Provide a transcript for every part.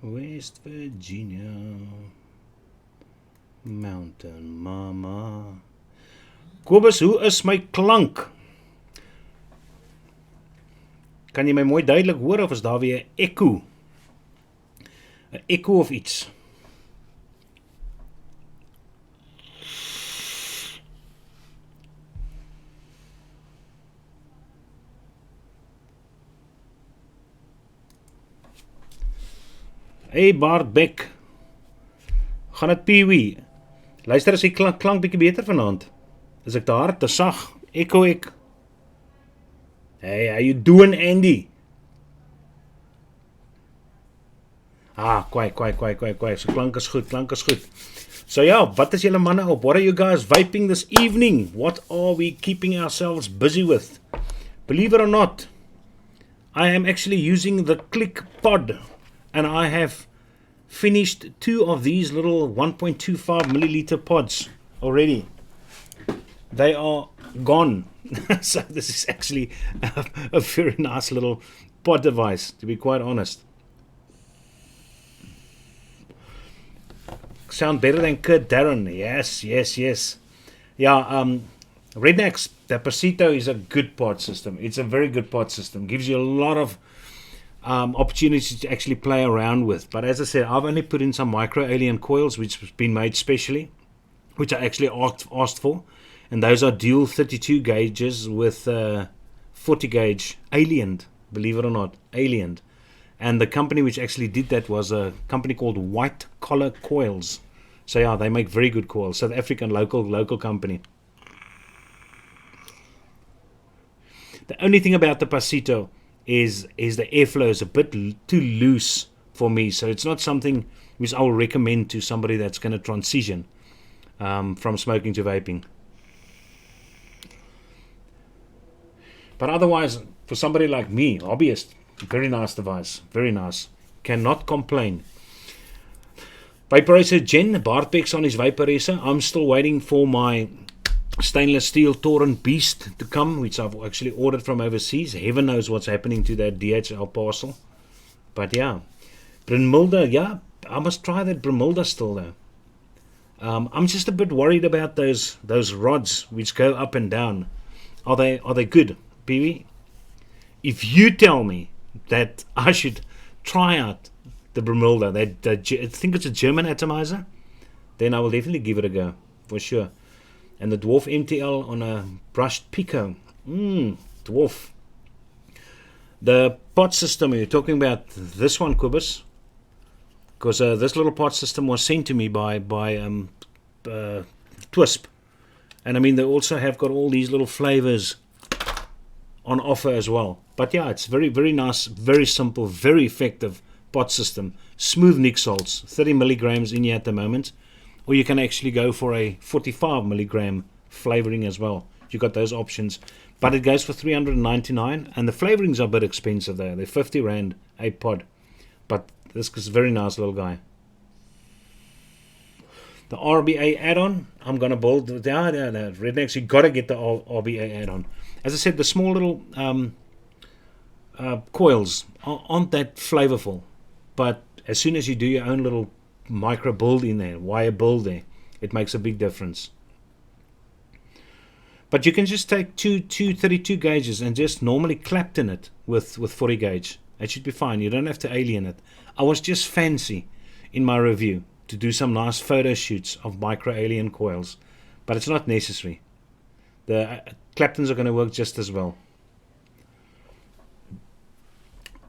West Virginia, Mountain Mama. Kobus, hoe is my klank? Kan jy my mooi duidelik hoor of is daar weer 'n echo? 'n Echo of iets? Hey Bart Beck. Gaan dit Pee-wee? Luister as die klank bietjie beter vanaand. Is ek te hard, te sag? Echo ek? Hey, how you doing, Andy? Kwai. So klank is goed. So ja, wat is julle manne op? What are you guys vaping this evening? What are we keeping ourselves busy with? Believe it or not, I am actually using the Click Pod, and I have finished 2 of these little 1.25 milliliter pods already. They are gone. So this is actually a very nice little pod device, to be quite honest. Sound better than Kurt Darren. Yes. Yeah, Rednex, the Pasito is a good pod system. It's a very good pod system. Gives you a lot of opportunities to actually play around with. But as I said, I've only put in some micro alien coils, which have been made specially, which I actually asked for. And those are dual 32 gauges with 40 gauge aliened, believe it or not, aliened. And the company which actually did that was a company called White Collar Coils. So yeah, they make very good coils. South African local company. The only thing about the Pasito is the airflow is a bit too loose for me. So it's not something which I will recommend to somebody that's going to transition from smoking to vaping. But otherwise, for somebody like me, hobbyist, very nice device, very nice. Cannot complain. Vaporizer Jen, Bartbeck's on his vaporizer. I'm still waiting for my stainless steel Torrent Beast to come, which I've actually ordered from overseas. Heaven knows what's happening to that DHL parcel. But yeah, Brunhilde, yeah, I must try that Brunhilde still though. I'm just a bit worried about those rods which go up and down. Are they good, Pee-wee? If you tell me that I should try out the Brunhilde, I think it's a German atomizer, then I will definitely give it a go, for sure. And the Dwarf MTL on a brushed Pico. Dwarf. The pod system, you're talking about this one, Kubus? Because this little pod system was sent to me by Twisp. And I mean, they also have got all these little flavors on offer as well. But yeah, it's very, very nice, very simple, very effective pod system. Smooth nic salts, 30 milligrams in here at the moment. Or you can actually go for a 45 milligram flavoring as well. You got those options. But it goes for 399, and the flavorings are a bit expensive there. They're 50 Rand a pod. But this is a very nice little guy. The RBA add-on, I'm going to build. Rednex, you got to get the RBA add-on. As I said, the small little coils aren't that flavorful. But as soon as you do your own little micro build in there, wire build there, it makes a big difference. But you can just take two 32 gauges and just normally clapped in it with 40 gauge. It should be fine. You don't have to alien it. I was just fancy in my review to do some nice photo shoots of micro alien coils, but it's not necessary. The Claptons are going to work just as well.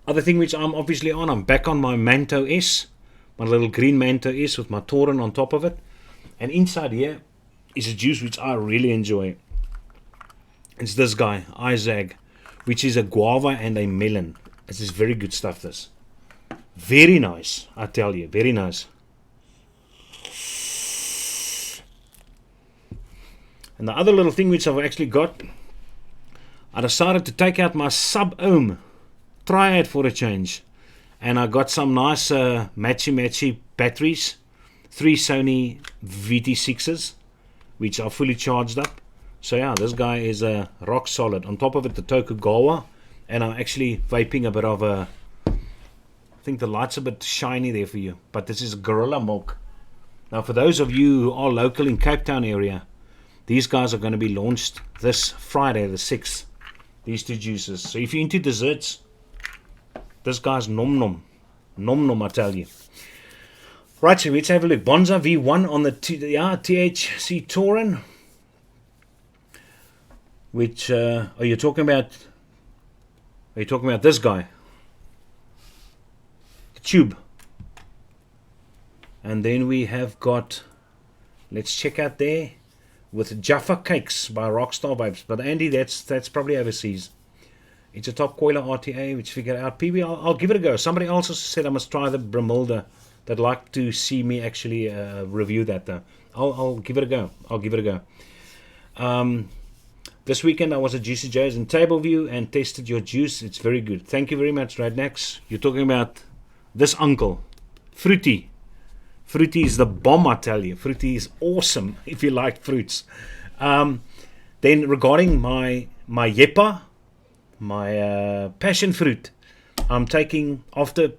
Other thing which I'm obviously on, I'm back on my Manto S, my little green Manto S with my Tauren on top of it. And inside here is a juice which I really enjoy. It's this guy, Izag, which is a guava and a melon. This is very good stuff, this. Very nice, I tell you, very nice. And the other little thing which I've actually got, I decided to take out my sub-ohm, try it for a change. And I got some nice matchy batteries, 3 Sony VT6s, which are fully charged up. So yeah, this guy is rock solid. On top of it, the Tokugawa, and I'm actually vaping a bit of a think the light's a bit shiny there for you, but this is Gorilla Milk. Now, for those of you who are local in Cape Town area, these guys are going to be launched this Friday, the 6th. These two juices. So if you're into desserts, this guy's nom nom. Nom nom, I tell you. Right, so let's have a look. Bonza V1 on the THC Taurin. Which, are you talking about? Are you talking about this guy? The tube. And then we have got, let's check out there, with Jaffa Cakes by Rockstar Vapes. But Andy, that's probably overseas. It's a top coiler RTA, which figured out. PB, I'll give it a go. Somebody else also said I must try the Bramilda. They'd like to see me actually review that though. I'll give it a go. I'll give it a go. This weekend I was at Juicy Joe's in Tableview and tested your juice. It's very good. Thank you very much, Radnax. You're talking about this uncle. Fruity. Fruity is the bomb, I tell you. Fruity is awesome if you like fruits. Then regarding my Yepa, my passion fruit, I'm taking after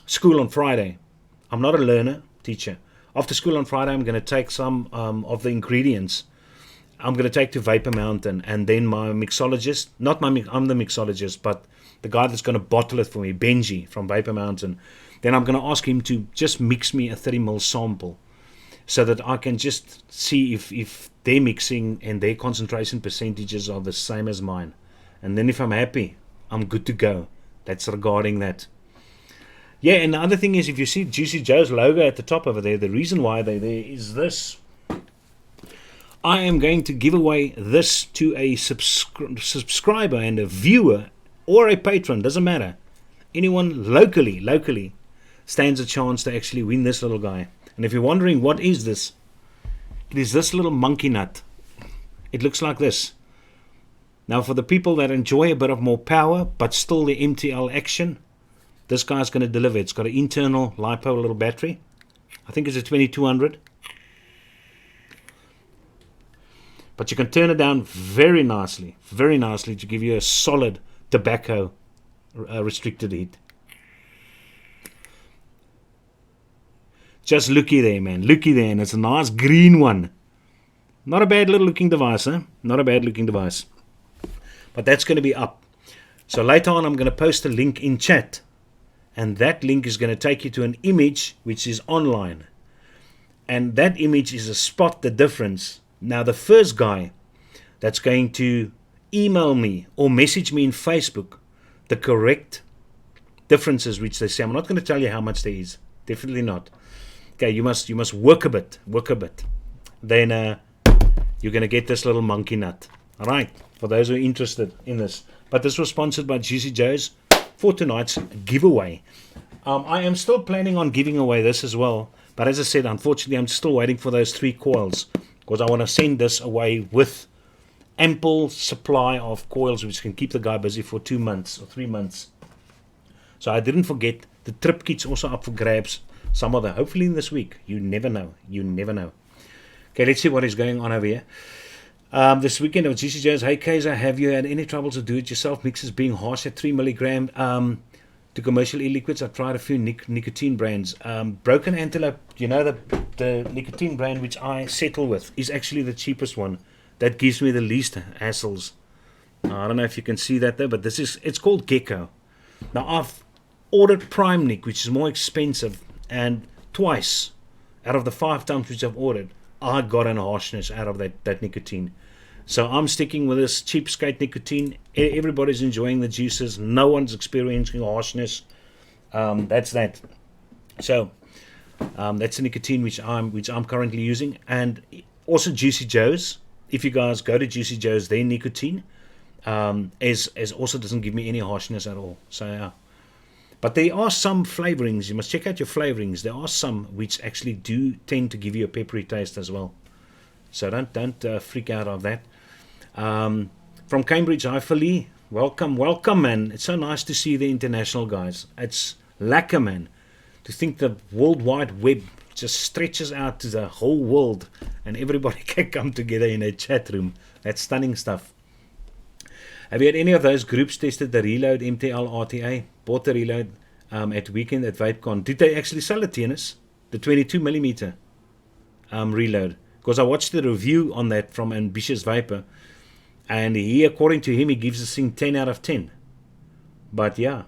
school on Friday. I'm not a learner, teacher. After school on Friday, I'm going to take some of the ingredients. I'm going to take to Vapor Mountain, and then my mixologist, I'm the mixologist, but the guy that's going to bottle it for me, Benji from Vapor Mountain, then I'm going to ask him to just mix me a 30ml sample so that I can just see if their mixing and their concentration percentages are the same as mine. And then if I'm happy, I'm good to go. That's regarding that. Yeah, and the other thing is, if you see Juicy Joe's logo at the top over there, the reason why they're there is this. I am going to give away this to a subscriber and a viewer or a patron, doesn't matter. Anyone locally stands a chance to actually win this little guy. And if you're wondering what is this, it is this little monkey nut. It looks like this. Now for the people that enjoy a bit of more power but still the MTL action, this guy's going to deliver. It's got an internal LiPo little battery. I think it's a 2200. But you can turn it down very nicely to give you a solid tobacco restricted heat. Just looky there, man. Looky there, and it's a nice green one. Not a bad little looking device, huh? Not a bad looking device. But that's going to be up. So later on, I'm going to post a link in chat. And that link is going to take you to an image which is online. And that image is a spot the difference. Now, the first guy that's going to email me or message me in Facebook the correct differences which they say. I'm not going to tell you how much there is. Definitely not. Okay, you must work a bit. Then you're going to get this little monkey nut. All right, for those who are interested in this. But this was sponsored by Juicy Joe's for tonight's giveaway. I am still planning on giving away this as well. But as I said, unfortunately, I'm still waiting for those 3 coils. Because I want to send this away with ample supply of coils which can keep the guy busy for 2 months or 3 months. So I didn't forget. The trip kit's also up for grabs. Some of them, hopefully this week. You never know. Okay, let's see what is going on over here. This weekend of Juicy Joe's. Hey Kaiser, have you had any trouble to do it yourself? Mixes being harsh at 3 milligram to commercial e-liquids. I've tried a few nicotine brands. Broken Antelope, you know, the nicotine brand which I settle with is actually the cheapest one. That gives me the least hassles. I don't know if you can see that there, but it's called Gecko. Now I've ordered Prime Nic, which is more expensive, and twice out of the 5 times which I've ordered, I got an harshness out of that nicotine. So I'm sticking with this cheapskate nicotine. Everybody's enjoying the juices. No one's experiencing harshness. That's that. So that's the nicotine which I'm currently using, and also Juicy Joe's. If you guys go to Juicy Joe's, their nicotine as also doesn't give me any harshness at all. So yeah. But there are some flavorings. You must check out your flavorings. There are some which actually do tend to give you a peppery taste as well. So don't freak out of that. From Cambridge, hi Philly. Welcome, man. It's so nice to see the international guys. It's lekker, man. To think the World Wide Web just stretches out to the whole world and everybody can come together in a chat room. That's stunning stuff. Have you had any of those groups tested the Reload MTL RTA? Bought the Reload. at weekend at VapeCon. Did they actually sell it, Tennis? The 22mm reload? Because I watched the review on that from Ambitious Vapor, and he, according to him, he gives this thing 10 out of 10. But yeah,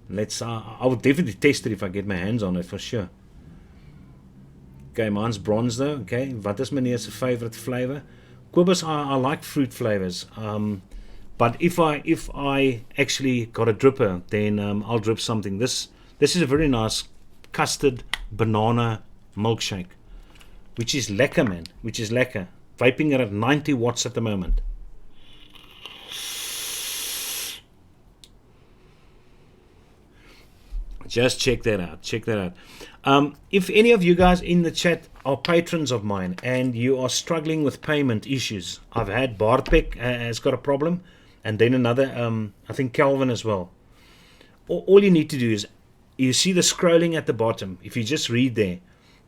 let's. I would definitely test it if I get my hands on it for sure. Okay, mine's bronze though. Okay, wat is meneer's favorite flavor? Quibus, I like fruit flavors. But if I actually got a dripper, then I'll drip something. This is a very nice custard banana milkshake, which is lekker, man. Which is lekker. Vaping it at 90 watts at the moment. Just check that out. Check that out. If any of you guys in the chat are patrons of mine and you are struggling with payment issues, I've had Bartek has got a problem, and then another, I think Calvin as well. All you need to do is, you see the scrolling at the bottom. If you just read there,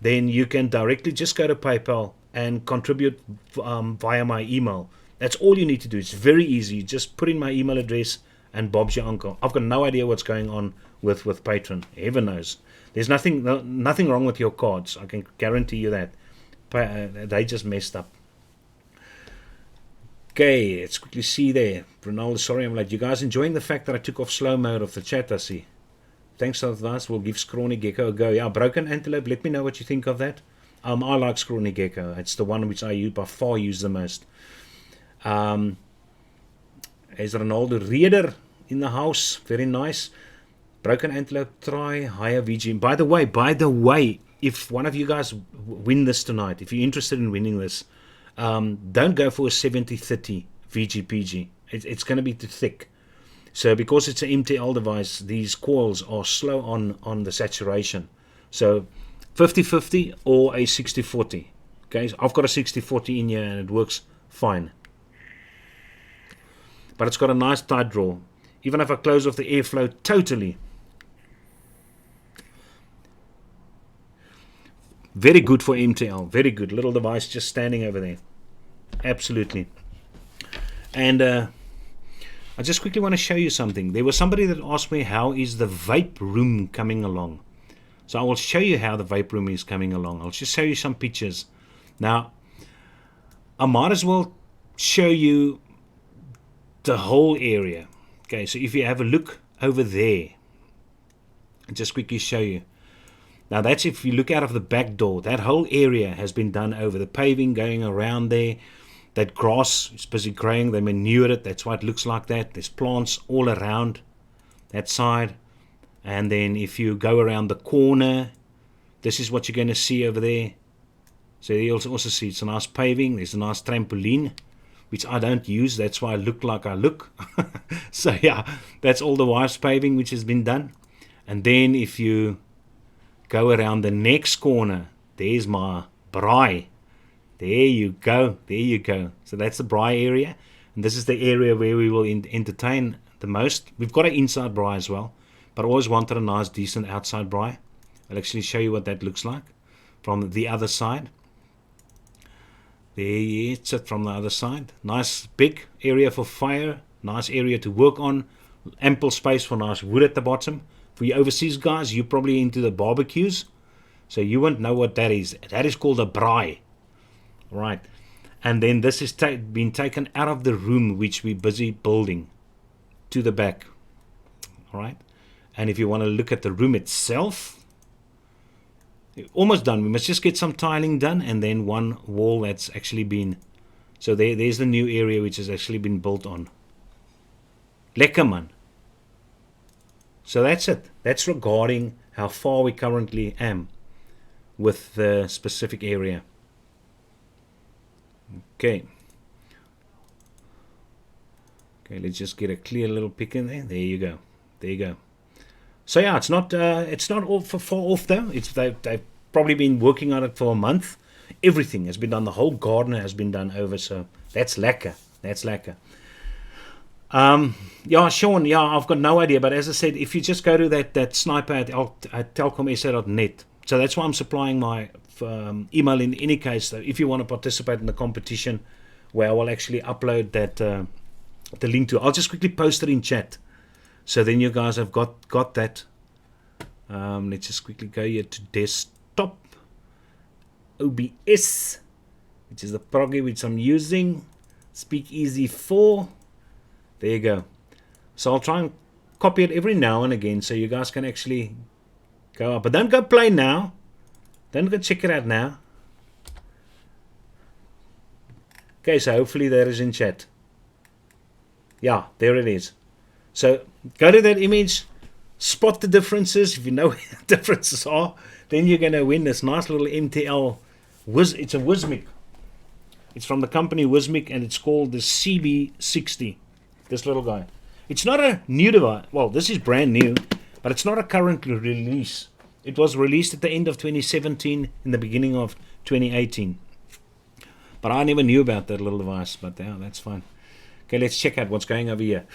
then you can directly just go to PayPal and contribute via my email. That's all you need to do. It's very easy. You just put in my email address and Bob's your uncle. I've got no idea what's going on with Patreon. Heaven knows. There's nothing wrong with your cards. I can guarantee you that. They just messed up. Okay, let's quickly see there. Ronaldo, sorry I'm late. You guys enjoying the fact that I took off slow mode of the chat, I see. Thanks for advice. We'll give Scrawny Gecko a go. Yeah, Broken Antelope, let me know what you think of that. I like Scrawny Gecko. It's the one which I by far use the most. Is Ronaldo Reader in the house? Very nice. Broken Antelope, try higher VG. By the way, if one of you guys win this tonight, if you're interested in winning this, don't go for a 70-30 VGPG. It's going to be too thick. So because it's an MTL device, these coils are slow on the saturation. So 50-50 or a 60-40. Okay, so I've got a 60-40 in here and it works fine. But it's got a nice tight draw. Even if I close off the airflow totally. Very good for MTL. Very good. Little device just standing over there. Absolutely. And I just quickly want to show you something. There was somebody that asked me, how is the vape room coming along? So I will show you how the vape room is coming along. I'll just show you some pictures. Now, I might as well show you the whole area. Okay, so if you have a look over there, I'll just quickly show you. Now that's if you look out of the back door. That whole area has been done over. The paving going around there. That grass is busy growing. They manured it. That's why it looks like that. There's plants all around that side. And then if you go around the corner, this is what you're going to see over there. So you also see it's a nice paving. There's a nice trampoline, which I don't use. That's why I look like I look. So yeah, that's all the wife's paving which has been done. And then if you go around the next corner, there's my braai. There you go. There you go. So that's the braai area. And this is the area where we will entertain the most. We've got an inside braai as well. But I always wanted a nice, decent outside braai. I'll actually show you what that looks like from the other side. There it's it from the other side. Nice big area for fire. Nice area to work on. Ample space for nice wood at the bottom. For you overseas guys, you're probably into the barbecues. So you won't know what that is. That is called a braai. Right. And then this is been taken out of the room which we're busy building to the back. Alright. And if you want to look at the room itself, almost done. We must just get some tiling done and then one wall that's actually been. So there's the new area which has actually been built on. Lekker man. So that's it. That's regarding how far we currently am with the specific area. Okay. Okay, let's just get a clear little pic in there. There you go. There you go. So yeah, it's not all for far off though. They've probably been working on it for a month. Everything has been done. The whole garden has been done over. So that's lekker. That's lekker. Yeah, Sean. Yeah, I've got no idea. But as I said, if you just go to that sniper at telcomsa.net. So that's why I'm supplying my email in any case. Though, if you want to participate in the competition, where I will actually upload that the link to. I'll just quickly post it in chat. So then you guys have got that Let's just quickly go here to desktop. OBS, which is the program which I'm using. Speak Eazy 4. There you go. So I'll try and copy it every now and again so you guys can actually go up. But don't go play now. Don't go check it out now. Okay, so hopefully there is in chat. Yeah, there it is. So go to that image, spot the differences. If you know what the differences are, then you're going to win this nice little MTL. It's a Wismic. It's from the company Wismic, and it's called the CB60. This little guy. It's not a new device. Well, this is brand new, but it's not a current release. It was released at the end of 2017, in the beginning of 2018. But I never knew about that little device, but yeah, that's fine. Okay, let's check out what's going over here.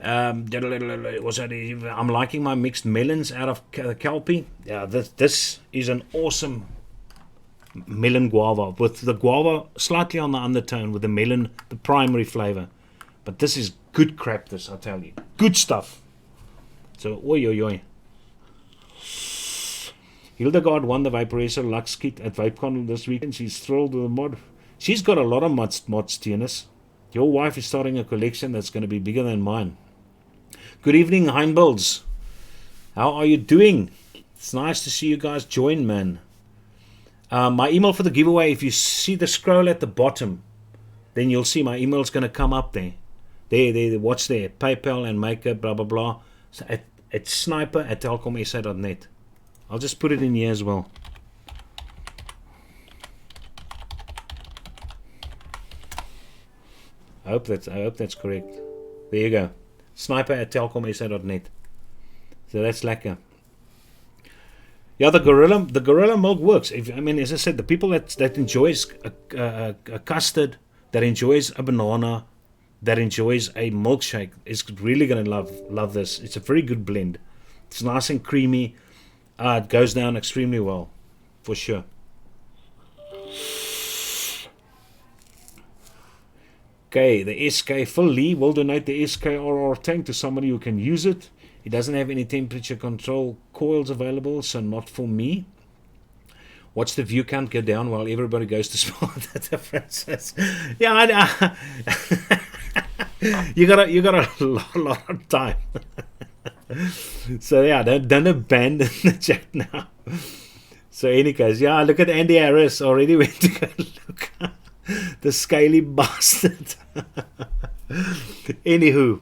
I'm liking my mixed melons out of Kelpie. Yeah, this is an awesome melon guava, with the guava slightly on the undertone, with the melon, the primary flavor. But this is good crap, this, I tell you. Good stuff. So, oi, oi, oi. Hildegard won the Vaporizer Lux kit at VapeCon this weekend. She's thrilled with the mod. She's got a lot of mods, Tienes. Your wife is starting a collection that's going to be bigger than mine. Good evening, Heinbolds. How are you doing? It's nice to see you guys join, man. My email for the giveaway, if you see the scroll at the bottom, then you'll see my email's going to come up there. There, watch there. PayPal and Maker, blah, blah, blah. So at sniper@telkomsa.net. I'll just put it in here as well. I hope that's correct. There you go. Sniper@telkomsa.net. So that's lekker. Yeah, the gorilla milk works. As I said, the people that enjoys a custard, that enjoys a banana, that enjoys a milkshake is really going to love this. It's a very good blend. It's nice and creamy. It goes down extremely well, for sure. Okay, the SK Phil Lee will donate the SKRR tank to somebody who can use it. It doesn't have any temperature control coils available, so not for me. Watch the view count go down while everybody goes to spot the differences. Yeah, you got a lot of time. So yeah, don't abandon the chat now. So any case, yeah, look at Andy Harris already went to go look. The scaly bastard. Anywho,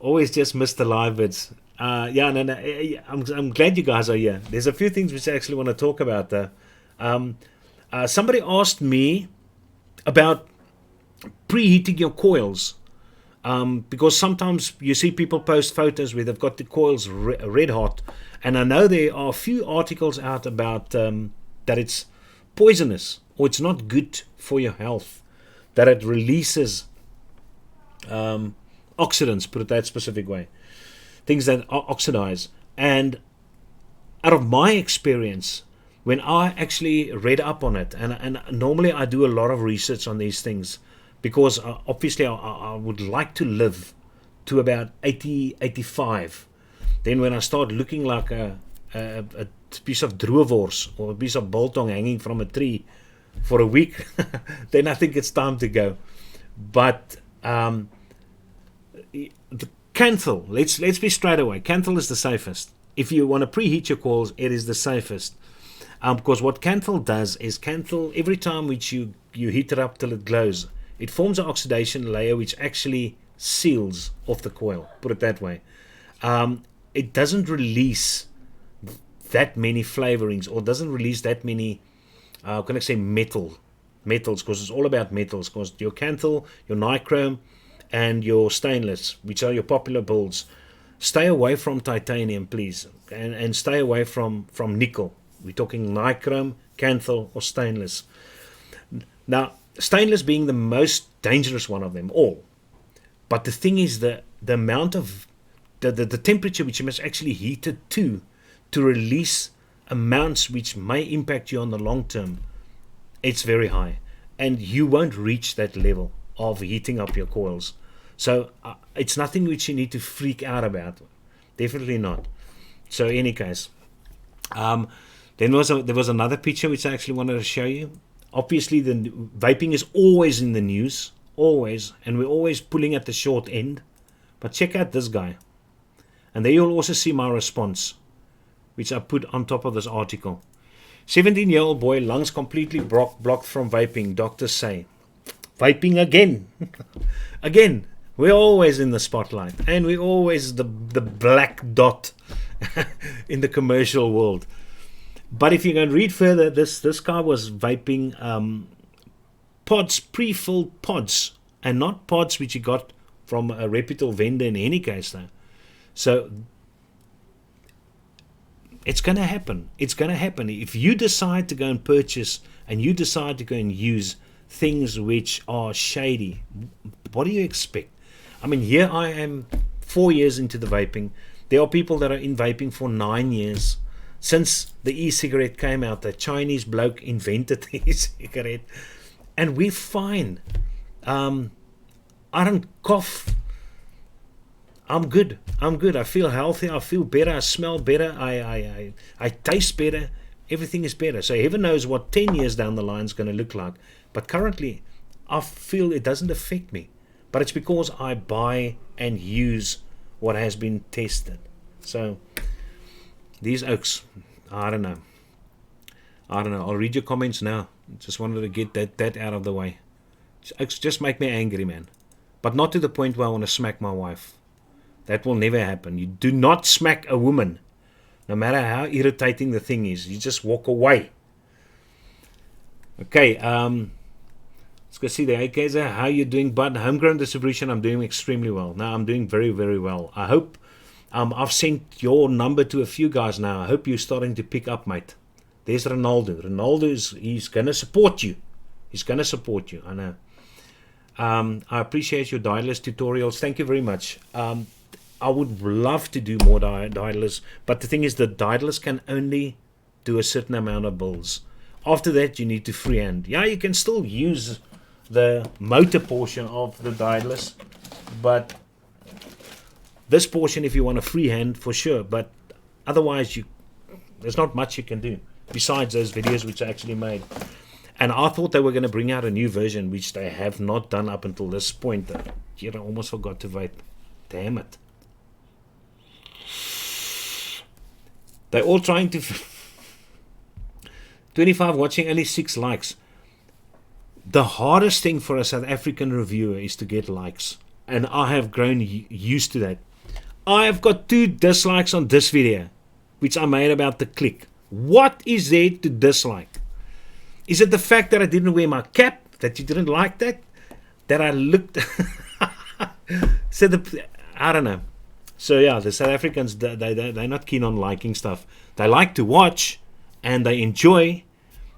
always just miss the live vids. I'm glad you guys are here. There's a few things which I actually want to talk about though. Somebody asked me about preheating your coils, because sometimes you see people post photos where they've got the coils red hot, and I know there are a few articles out about that it's poisonous or it's not good for your health, that it releases oxidants, put it that specific way, things that oxidize. And out of my experience, when I actually read up on it, and normally I do a lot of research on these things, because obviously I would like to live to about 80, 85. Then when I start looking like a piece of droewors or a piece of biltong hanging from a tree for a week, then I think it's time to go. But the Canthal, let's be straight away. Canthal is the safest. If you want to preheat your coils, it is the safest. Because what Canthal does is, Canthal, every time which you heat it up till it glows, it forms an oxidation layer which actually seals off the coil, put it that way. It doesn't release that many flavorings, or doesn't release that many, metals, because it's all about metals, because your Canthal, your nichrome, and your stainless, which are your popular builds, stay away from titanium, please, and stay away from nickel. We're talking nichrome, Canthal, or stainless. Now, stainless being the most dangerous one of them all. But the thing is, the amount of the temperature which you must actually heat it to release amounts which may impact you on the long term, it's very high, and you won't reach that level of heating up your coils. So it's nothing which you need to freak out about. Definitely not. So in any case, Then there was another picture which I actually wanted to show you. Obviously, the vaping is always in the news, always, and we're always pulling at the short end. But check out this guy. And there you'll also see my response, which I put on top of this article. 17-year-old boy, lungs completely blocked from vaping, doctors say. Vaping again. Again, we're always in the spotlight. And we're always the black dot in the commercial world. But if you can read further, this guy was vaping pods, pre-filled pods. And not pods which he got from a reputable vendor in any case though. So it's going to happen. It's going to happen. If you decide to go and purchase and you decide to go and use things which are shady, what do you expect? I mean, here I am 4 years into the vaping. There are people that are in vaping for 9 years. Since the e-cigarette came out, the Chinese bloke invented the e-cigarette. And we're fine. I don't cough. I'm good. I feel healthy. I feel better. I smell better. I taste better. Everything is better. So heaven knows what 10 years down the line is going to look like. But currently, I feel it doesn't affect me. But it's because I buy and use what has been tested. So these oaks, I don't know. I'll read your comments now. Just wanted to get that out of the way. Oaks just make me angry, man. But not to the point where I want to smack my wife. That will never happen. You do not smack a woman, no matter how irritating the thing is. You just walk away. Okay, let's go see the AKs. How you doing, bud? Homegrown distribution, I'm doing extremely well. Now I'm doing very, very well. I hope I've sent your number to a few guys now. I hope you're starting to pick up, mate. There's Ronaldo. Ronaldo he's going to support you. He's going to support you, I know. I appreciate your dialerless tutorials. Thank you very much. I would love to do more dialers, but the thing is the dialers can only do a certain amount of bills. After that, you need to freehand. Yeah, you can still use the motor portion of the dialers, but this portion, if you want to freehand, for sure. But otherwise, there's not much you can do besides those videos which I actually made. And I thought they were going to bring out a new version, which they have not done up until this point. I almost forgot to vape. Damn it. They're all trying to... 25 watching, only 6 likes. The hardest thing for a South African reviewer is to get likes. And I have grown used to that. I have got 2 dislikes on this video, which I made about the click. What is there to dislike? Is it the fact that I didn't wear my cap? That you didn't like that? That I looked... I don't know. So yeah, the South Africans, they're not keen on liking stuff. They like to watch and they enjoy,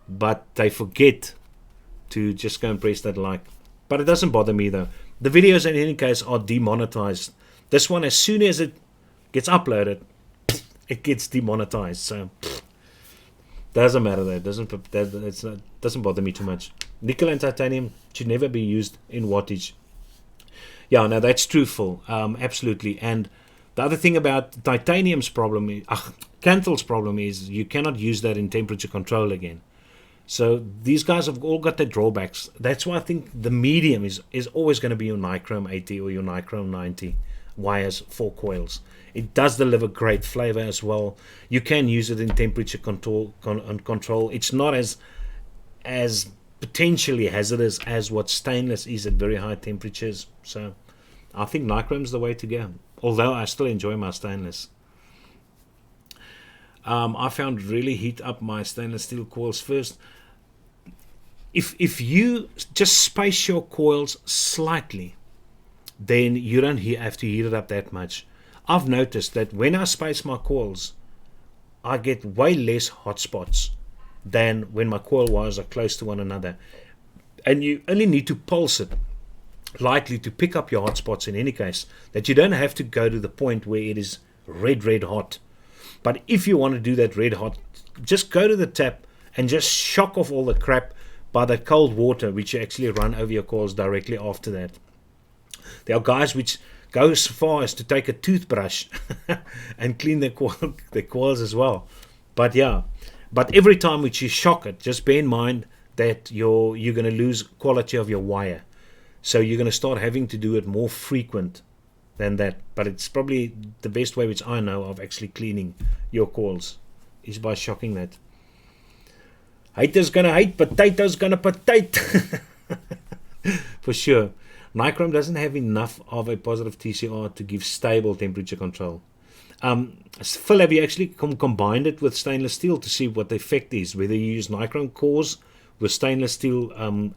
but they forget to just go and press that like. But it doesn't bother me though. The videos in any case are demonetized. This one, as soon as it gets uploaded, it gets demonetized. So doesn't matter though. It doesn't bother me too much. Nickel and titanium should never be used in wattage. Yeah, no, that's truthful. Absolutely. And the other thing about titanium's problem is, Canthel's problem is you cannot use that in temperature control again. So these guys have all got their drawbacks. That's why I think the medium is always going to be your Nichrome 80 or your Nichrome 90 wires for coils. It does deliver great flavor as well. You can use it in temperature control. It's not as potentially hazardous as what stainless is at very high temperatures. So I think Nichrome's the way to go. Although I still enjoy my stainless. I found really heat up my stainless steel coils first. If you just space your coils slightly, then you don't have to heat it up that much. I've noticed that when I space my coils, I get way less hot spots than when my coil wires are close to one another. And you only need to pulse it lightly to pick up your hot spots in any case, that you don't have to go to the point where it is red hot. But if you want to do that red hot, just go to the tap and just shock off all the crap by the cold water, which you actually run over your coils directly after that. There are guys which go as far as to take a toothbrush and clean their coils as well. But yeah, but every time which you shock it, just bear in mind that you're going to lose quality of your wire. So you're going to start having to do it more frequent than that. But it's probably the best way which I know of actually cleaning your coils is by shocking that. Haters gonna hate, potatoes gonna potate. For sure. Nichrome doesn't have enough of a positive TCR to give stable temperature control. Phil, have you actually combined it with stainless steel to see what the effect is? Whether you use nichrome cores with stainless steel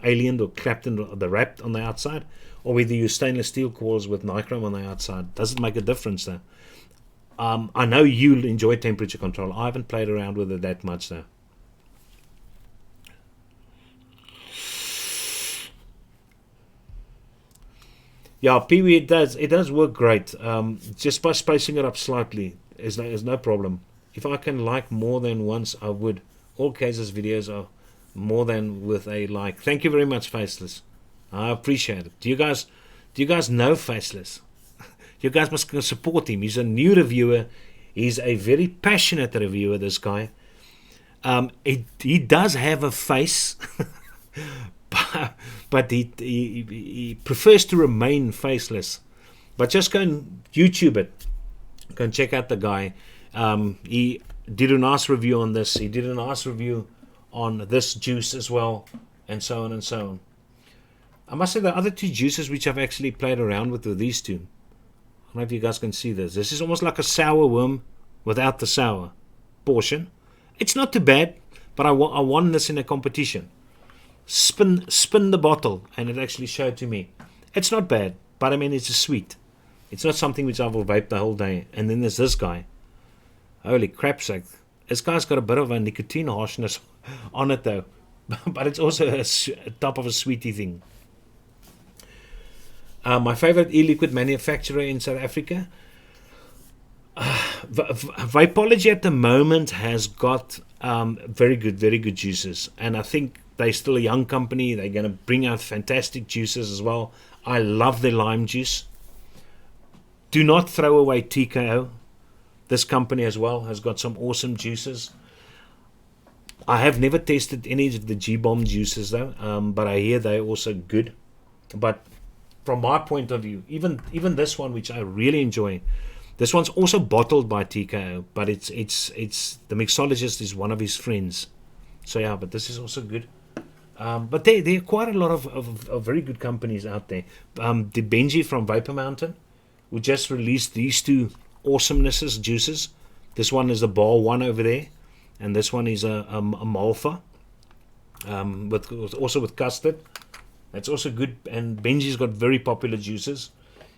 aliened or clapped in the wrapped on the outside, or whether you use stainless steel cores with nichrome on the outside. Does it make a difference though? I know you enjoy temperature control. I haven't played around with it that much though. Yeah, Pee-wee, it does work great. Just by spacing it up slightly is no problem. If I can like more than once, I would. All cases videos are more than with a like. Thank you very much, Faceless. I appreciate it. Do you guys know Faceless? You guys must go support him. He's a new reviewer. He's a very passionate reviewer, this guy. He does have a face. But he prefers to remain faceless. But just go and YouTube it. Go and check out the guy. He did a nice review on this. He did a nice review on this juice as well, and so on and so on. I must say the other two juices which I've actually played around with are these two. I don't know if you guys can see this. This is almost like a sour worm without the sour portion. It's not too bad, but I won this in a competition. Spin the bottle, and it actually showed to me. It's not bad, but I mean it's a sweet. It's not something which I will vape the whole day. And then there's this guy. Holy crapsack. This guy's got a bit of a nicotine harshness on it though. But it's also a top of a sweetie thing. My favorite e-liquid manufacturer in South Africa. Vapology at the moment has got very good juices. And I think they're still a young company. They're going to bring out fantastic juices as well. I love their lime juice. Do not throw away TKO. This company as well has got some awesome juices. I have never tested any of the G-Bomb juices though, but I hear they're also good. But from my point of view, even this one, which I really enjoy, this one's also bottled by TKO, but it's the mixologist is one of his friends. So yeah, but this is also good. But there are quite a lot of very good companies out there. The Benji from Vapor Mountain, who just released these two awesomenesses juices. This one is the Bar 1 over there, and this one is a Malva, also with custard. That's also good. And Benji's got very popular juices.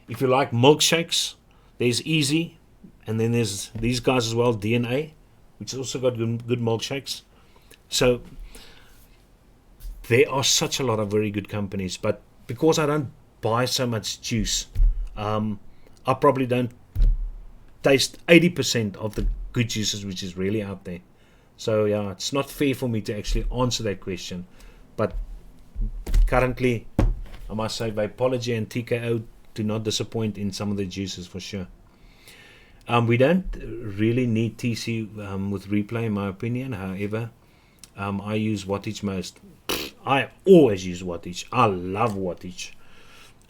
If you like milkshakes, there's Eazy, and then there's these guys as well, DNA, which has also got good milkshakes. So there are such a lot of very good companies, but because I don't buy so much juice, I probably don't taste 80% of the good juices which is really out there. So yeah, it's not fair for me to actually answer that question. But currently, I must say Vapology and TKO do not disappoint in some of the juices for sure. We don't really need TC with replay in my opinion. However, I use wattage most. I always use wattage. I love wattage.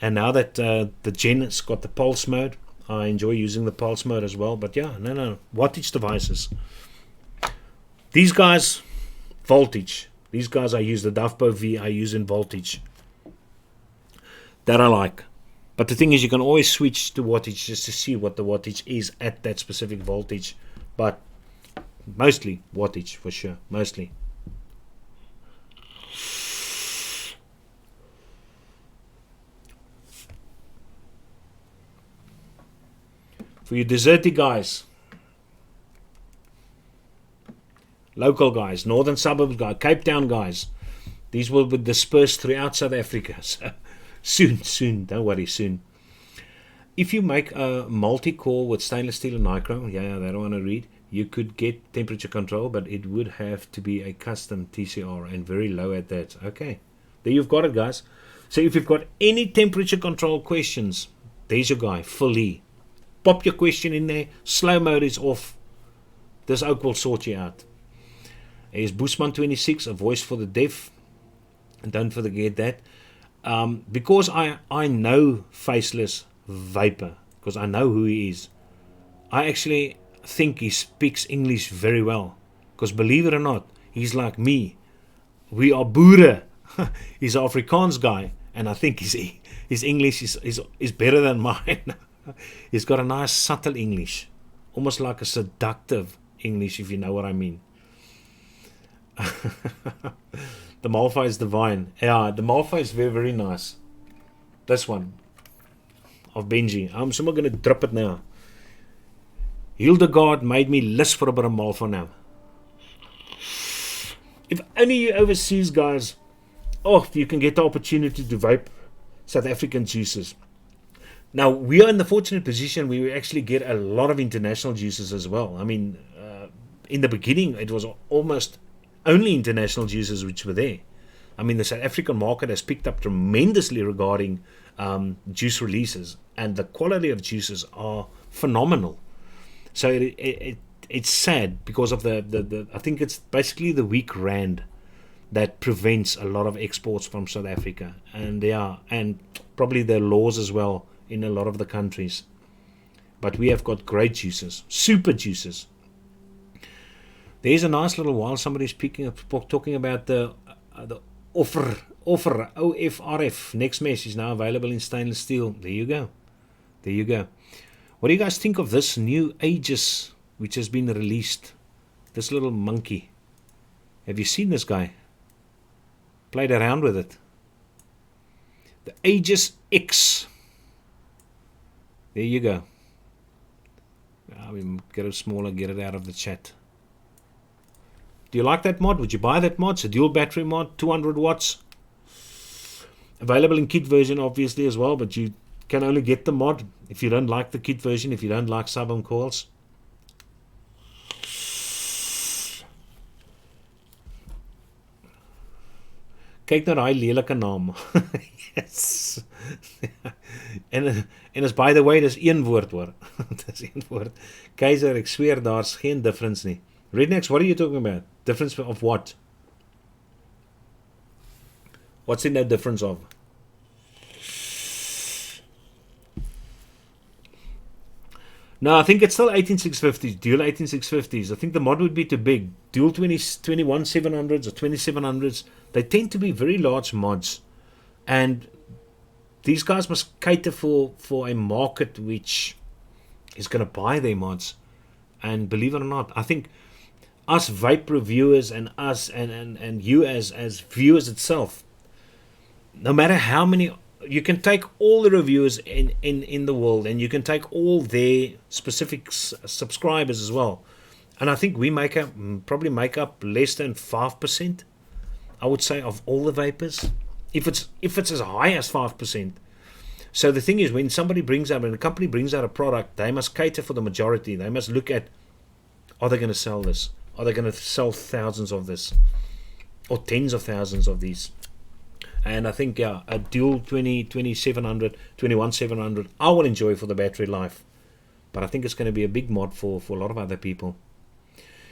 And now that the Gen has got the pulse mode, I enjoy using the pulse mode as well. But yeah, no, wattage devices. These guys, voltage. These guys I use the Dufpo V I use in voltage. That I like. But the thing is, you can always switch to wattage just to see what the wattage is at that specific voltage. But mostly wattage for sure. Mostly. For you deserty guys, local guys, northern suburbs guys, Cape Town guys, these will be dispersed throughout South Africa. So soon, don't worry, soon. If you make a multi-core with stainless steel and nichrome, yeah, that I want to read, you could get temperature control, but it would have to be a custom TCR and very low at that. Okay, there you've got it, guys. So if you've got any temperature control questions, there's your guy, Phil Lee. Pop your question in there. Slow mode is off. Dis ook will sort you out. Here's Boesman26, a voice for the deaf. And don't forget that. Because I know Faceless Vapor, because I know who he is, I actually think he speaks English very well. Because believe it or not, he's like me. We are boere. He's an Afrikaans guy, and I think his English is better than mine. He's got a nice subtle English, almost like a seductive English, if you know what I mean. The Malphite is divine. Yeah, the Malphite is very, very nice. This one of Benji. I'm somewhat going to drop it now. Hildegard made me list for a bit of Malphite now. If only you overseas guys, you can get the opportunity to vape South African juices. Now, we are in the fortunate position where we actually get a lot of international juices as well. I mean, in the beginning, it was almost only international juices which were there. I mean, the South African market has picked up tremendously regarding juice releases, and the quality of juices are phenomenal. So it's sad because of the I think it's basically the weak rand that prevents a lot of exports from South Africa, and probably the laws as well in a lot of the countries. But we have got great juices, super juices. There's a nice little while somebody's talking about the offer OFRF. Next mesh is now available in stainless steel. There you go. What do you guys think of this new Aegis which has been released? This little monkey. Have you seen this guy? Played around with it. The Aegis X. There you go. We get it smaller, get it out of the chat. Do you like that mod? Would you buy that mod? It's a dual battery mod, 200 watts. Available in kit version obviously as well, but you can only get the mod if you don't like the kit version, if you don't like sub-ohm coils. Kyk na daai lelike naam. Yes. en is by the way, dis een woord hoor. Dis een woord. Keizer, ek sweer daar's geen difference nie. Rednecks, what are you talking about? Difference of what? What's in that difference of? No, I think it's still 18650s, dual 18650s. I think the mod would be too big. Dual 21700s or 2700s, they tend to be very large mods. And these guys must cater for a market which is going to buy their mods. And believe it or not, I think us vape reviewers and us and you as viewers itself, no matter how many, you can take all the reviewers in the world, and you can take all their specific subscribers as well, and I think we probably make up less than 5%, I would say, of all the vapors, if it's as high as 5%. So the thing is, when a company brings out a product, they must cater for the majority. They must look at, are they going to sell this? Are they going to sell thousands of this, or tens of thousands of these? And I think, a dual 2700, 21700, I will enjoy for the battery life. But I think it's going to be a big mod for a lot of other people.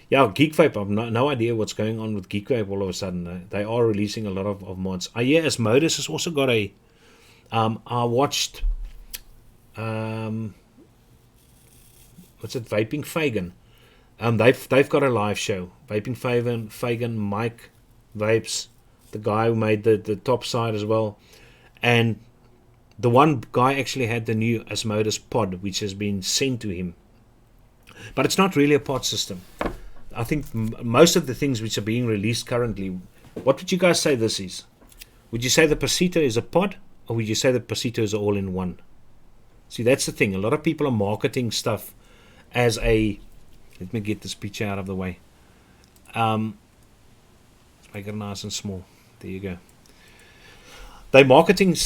Yeah, Geek Vape, I've no idea what's going on with Geek Vape all of a sudden. They are releasing a lot of mods. Yeah, Asmodus has also got a... I watched... what's it? Vaping Fagan. They've got a live show. Vaping Fagan, Mike Vapes, the guy who made the top side as well, and the one guy actually had the new Asmodus pod which has been sent to him, but it's not really a pod system. I think most of the things which are being released currently, what would you guys say this is? Would you say the Pasito is a pod, or would you say the Pasito is all in one? See, that's the thing, a lot of people are marketing stuff as a, let me get this picture out of the way, let's make it nice and small. There you go. They're marketing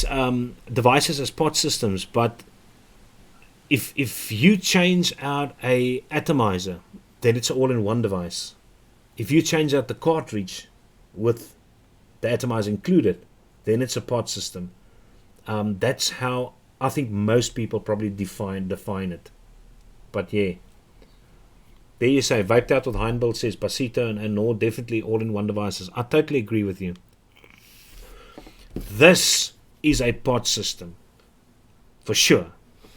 devices as pod systems, but if you change out a atomizer, then it's all in one device. If you change out the cartridge with the atomizer included, then it's a pod system. That's how I think most people probably define it. But yeah, There you say, vaped out with Heinbill says Pasito and Nord, definitely all-in-one devices. I totally agree with you. This is a pod system, for sure.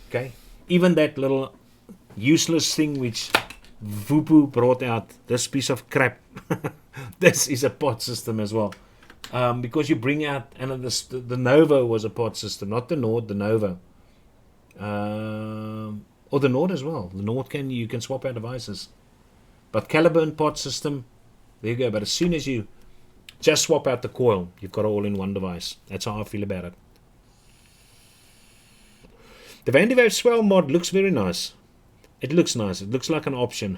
Okay, even that little useless thing which Vupu brought out, this piece of crap, this is a pod system as well. Because you bring out, and the Nova was a pod system, not the Nord, the Nova. Or the Nord as well. The Nord you can swap out devices. But Caliburn pod system, there you go. But as soon as you just swap out the coil, you've got it all in one device. That's how I feel about it. The Vandivape Swell mod looks very nice. It looks nice. It looks like an option.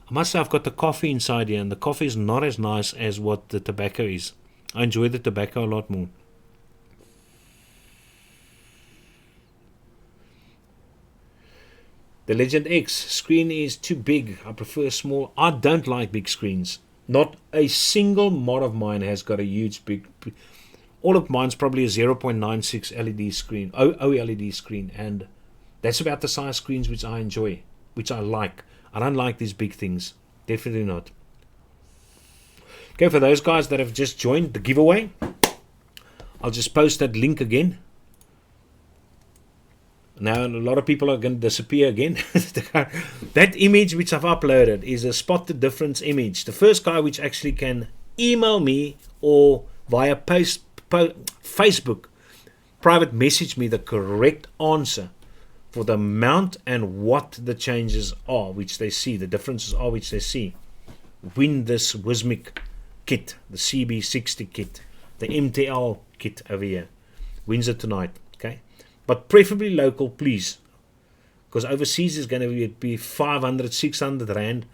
I must say I've got the coffee inside here, and the coffee is not as nice as what the tobacco is. I enjoy the tobacco a lot more. The Legend X screen is too big. I prefer small. I don't like big screens. Not a single mod of mine has got a huge big. All of mine's probably a 0.96 LED screen, OLED screen, and that's about the size screens which I enjoy, which I like. I don't like these big things. Definitely not. Okay, for those guys that have just joined the giveaway, I'll just post that link again. Now a lot of people are going to disappear again. That image which I've uploaded is a spot the difference image. The first guy which actually can email me or via Facebook private message me the correct answer for the amount and what the changes are which they see, the differences are which they see, win this Wismic kit, the CB60 kit, the MTL kit over here. Wins it tonight. Okay, but preferably local, please, because overseas is going to be 500, 600 rand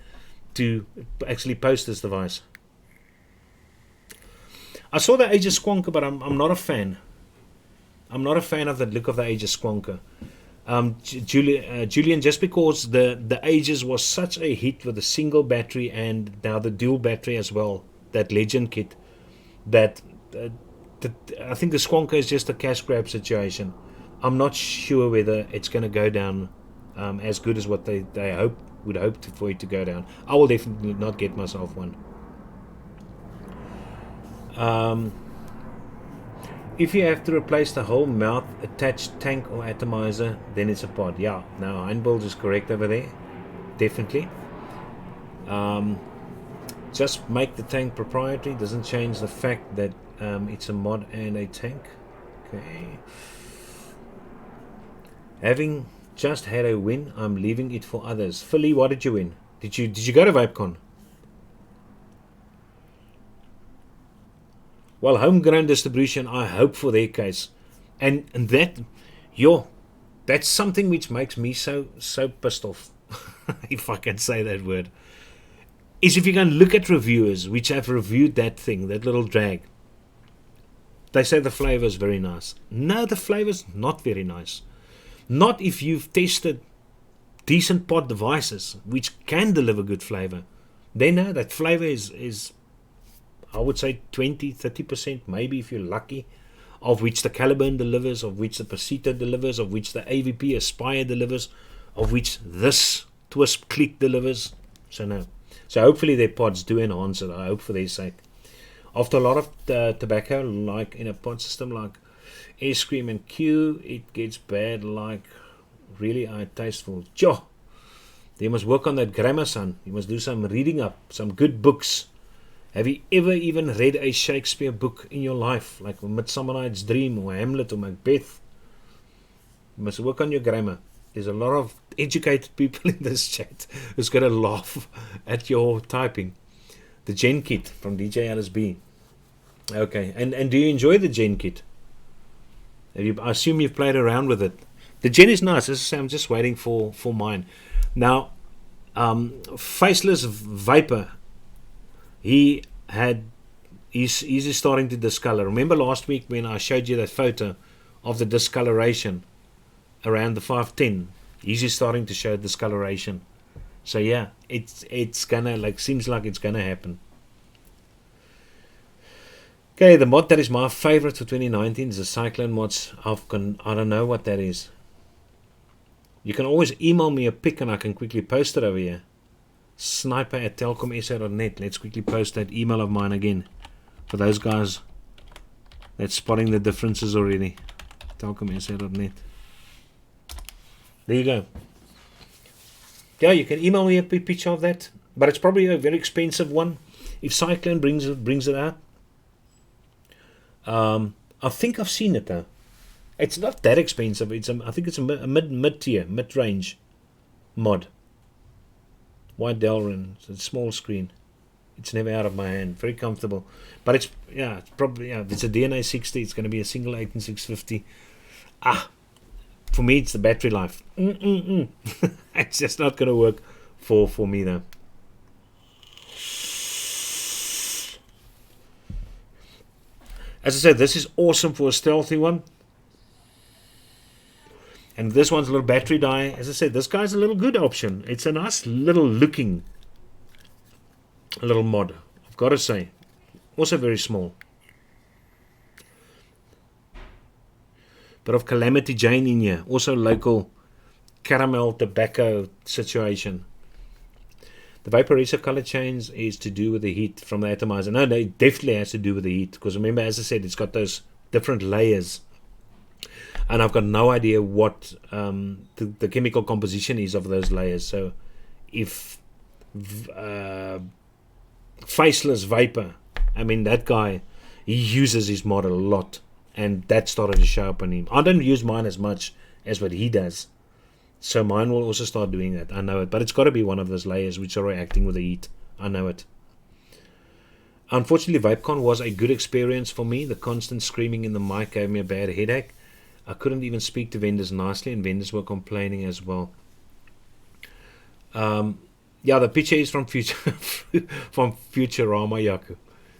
to actually post this device. I saw the Aegis Squonker, but I'm not a fan. I'm not a fan of the look of the Aegis Squonker. Julian, just because the Aegis was such a hit with a single battery and now the dual battery as well, that Legend kit, that I think the Squonker is just a cash grab situation. I'm not sure whether it's going to go down as good as what they would hope for it to go down. I will definitely not get myself one. If you have to replace the whole mouth attached tank or atomizer, then it's a pod. Yeah, now Heinbill is correct over there, definitely. Just make the tank proprietary, doesn't change the fact that it's a mod and a tank. Okay. Having just had a win, I'm leaving it for others. Philly, what did you win? Did you go to VapeCon? Well, homegrown distribution, I hope for their case, and that's something which makes me so pissed off, if I can say that word, is if you can look at reviewers which have reviewed that thing, that little drag, they say the flavor is very nice. No, the flavor's not very nice. Not if you've tested decent pod devices which can deliver good flavor. They know that flavor is I would say 20-30%, maybe if you're lucky, of which the Caliburn delivers, of which the Pasito delivers, of which the AVP Aspire delivers, of which this Twist Click delivers. So no. So hopefully their pods do enhance it. I hope for their sake. After a lot of tobacco, like in a pod system like Air Cream and Q, it gets bad, like really untasteful. Joe, you must work on that grammar, son. You must do some reading up, some good books. Have you ever even read a Shakespeare book in your life, like Midsummer Night's Dream or Hamlet or Macbeth? You must work on your grammar. There's a lot of educated people in this chat who's going to laugh at your typing. The Gen Kit from DJ LSB. Okay, and do you enjoy the Gen Kit? I assume you've played around with it. The Gen is nice. As I say, I'm just waiting for mine. Now, Faceless Vapor, he's starting to discolor. Remember last week when I showed you that photo of the discoloration around the 510? He's starting to show discoloration. So yeah, it's gonna seems like it's gonna happen. Okay, the mod that is my favorite for 2019 is the Cyclone mods. I don't know what that is. You can always email me a pic and I can quickly post it over here. sniper@telkomsa.net. Let's quickly post that email of mine again for those guys that's spotting the differences already. telkomsa.net. There you go. Yeah, you can email me a picture of that, but it's probably a very expensive one. If Cyclone brings it out, I think I've seen it though. It's not that expensive. I think it's a mid-tier, mid-range mod. White Delrin, it's a small screen. It's never out of my hand. Very comfortable, but it's probably it's a DNA 60. It's going to be a single 18650. For me, it's the battery life. It's just not going to work for me though. As I said, this is awesome for a stealthy one. And this one's a little battery die. As I said, this guy's a little good option. It's a nice little looking little mod, I've got to say. Also very small. Bit of Calamity Jane in here. Also local caramel tobacco situation. The vaporizer color change is to do with the heat from the atomizer. No, it definitely has to do with the heat. Because remember, as I said, it's got those different layers. And I've got no idea what the chemical composition is of those layers. So if Faceless Vapor, I mean, that guy, he uses his mod a lot. And that started to show up on him. I don't use mine as much as what he does. So mine will also start doing that. I know it. But it's got to be one of those layers which are reacting with the heat. I know it. Unfortunately, VapeCon was a good experience for me. The constant screaming in the mic gave me a bad headache. I couldn't even speak to vendors nicely, and vendors were complaining as well. Yeah, the picture is from Futurama, Yaku.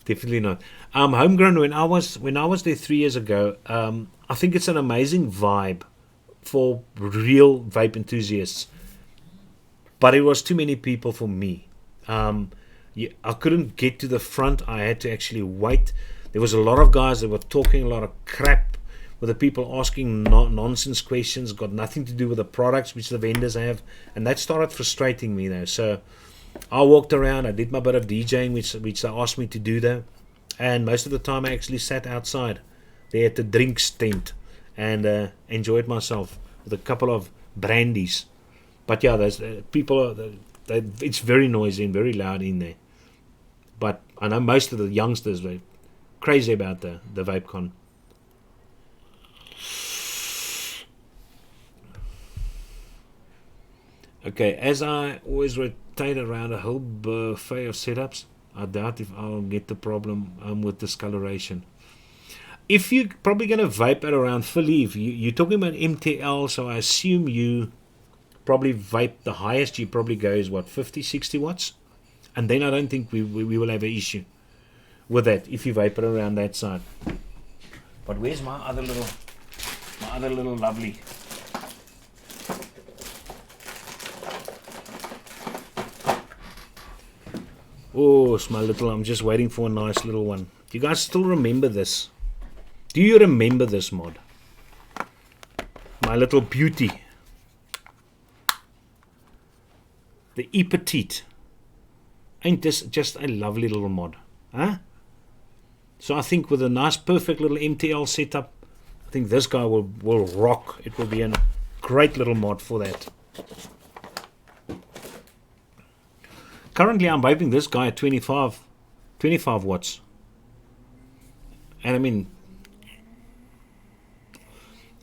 Definitely not. Homegrown, when I was there 3 years ago, I think it's an amazing vibe for real vape enthusiasts. But it was too many people for me. I couldn't get to the front. I had to actually wait. There was a lot of guys that were talking a lot of crap, with the people asking nonsense questions, got nothing to do with the products which the vendors have, and that started frustrating me though. So I walked around, I did my bit of DJing, which they asked me to do though, and most of the time I actually sat outside there at the drinks tent and enjoyed myself with a couple of brandies. But yeah, there's people, it's very noisy and very loud in there. But I know most of the youngsters were crazy about the VapeCon. Okay, as I always rotate around a whole buffet of setups, I doubt if I'll get the problem with discoloration. If you're probably going to vape at around Philippe, you're talking about MTL, so I assume you probably vape the highest you probably go is what, 50, 60 watts? And then I don't think we will have an issue with that if you vape it around that side. But where's my other little lovely? Oh, it's my little, I'm just waiting for a nice little one. Do you guys still remember this? Do you remember this mod? My little beauty. The E-Petite. Ain't this just a lovely little mod? Huh? So I think with a nice, perfect little MTL setup, I think this guy will rock. It will be a great little mod for that. Currently I'm vaping this guy at 25 watts. And I mean,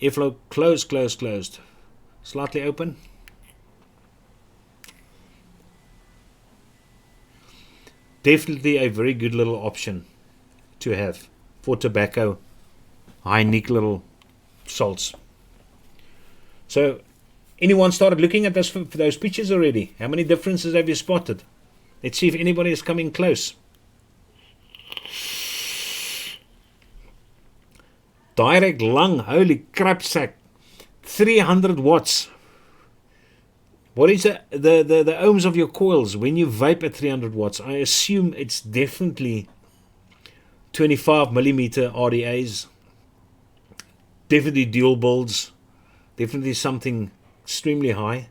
airflow closed. Slightly open. Definitely a very good little option to have for tobacco, high nick little salts. So, anyone started looking at those pictures already? How many differences have you spotted? Let's see if anybody is coming close. Direct lung, holy crap sack. 300 watts. What is the ohms of your coils when you vape at 300 watts? I assume it's definitely 25 millimeter RDAs. Definitely dual builds. Definitely something extremely high.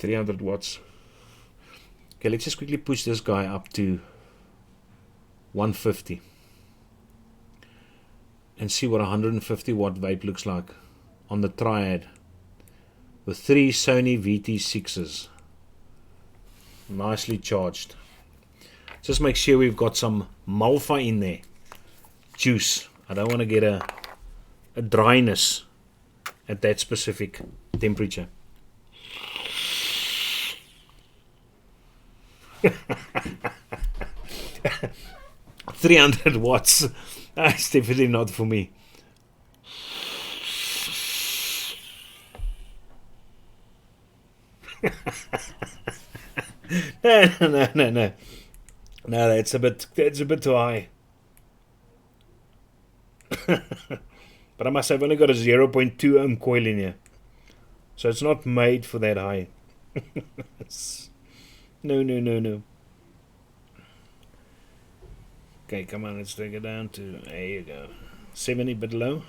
300 watts. Okay, let's just quickly push this guy up to 150 and see what a 150 watt vape looks like on the Triad with 3 Sony VT6s, nicely charged. Just make sure we've got some malva in there, juice. I don't want to get a dryness at that specific temperature. $300 watts. That's definitely not for me. No. No, that's a bit too high. But I must have only got a 0.2 ohm coil in here, so it's not made for that high. No. Okay, come on, let's take it down to, there you go, 70, bit low.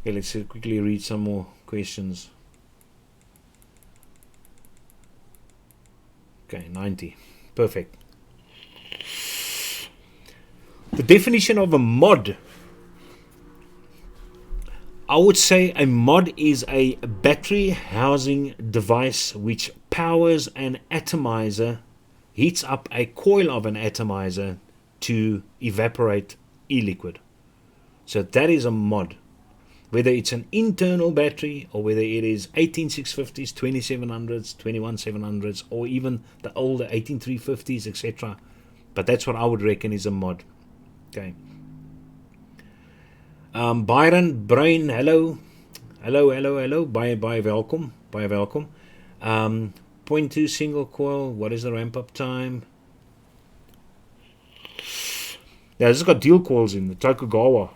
Okay, let's quickly read some more questions. Okay, 90, perfect. The definition of a mod, I would say a mod is a battery housing device which powers an atomizer, heats up a coil of an atomizer to evaporate e-liquid. So that is a mod. Whether it's an internal battery or whether it is 18650s, 2700s, 21700s, or even the older 18350s, etc. But that's what I would reckon is a mod. Okay. Byron, Brain, hello. Baie welkom. 0.2 single coil, what is the ramp up time? Yeah, this has got dual coils in the Tokugawa.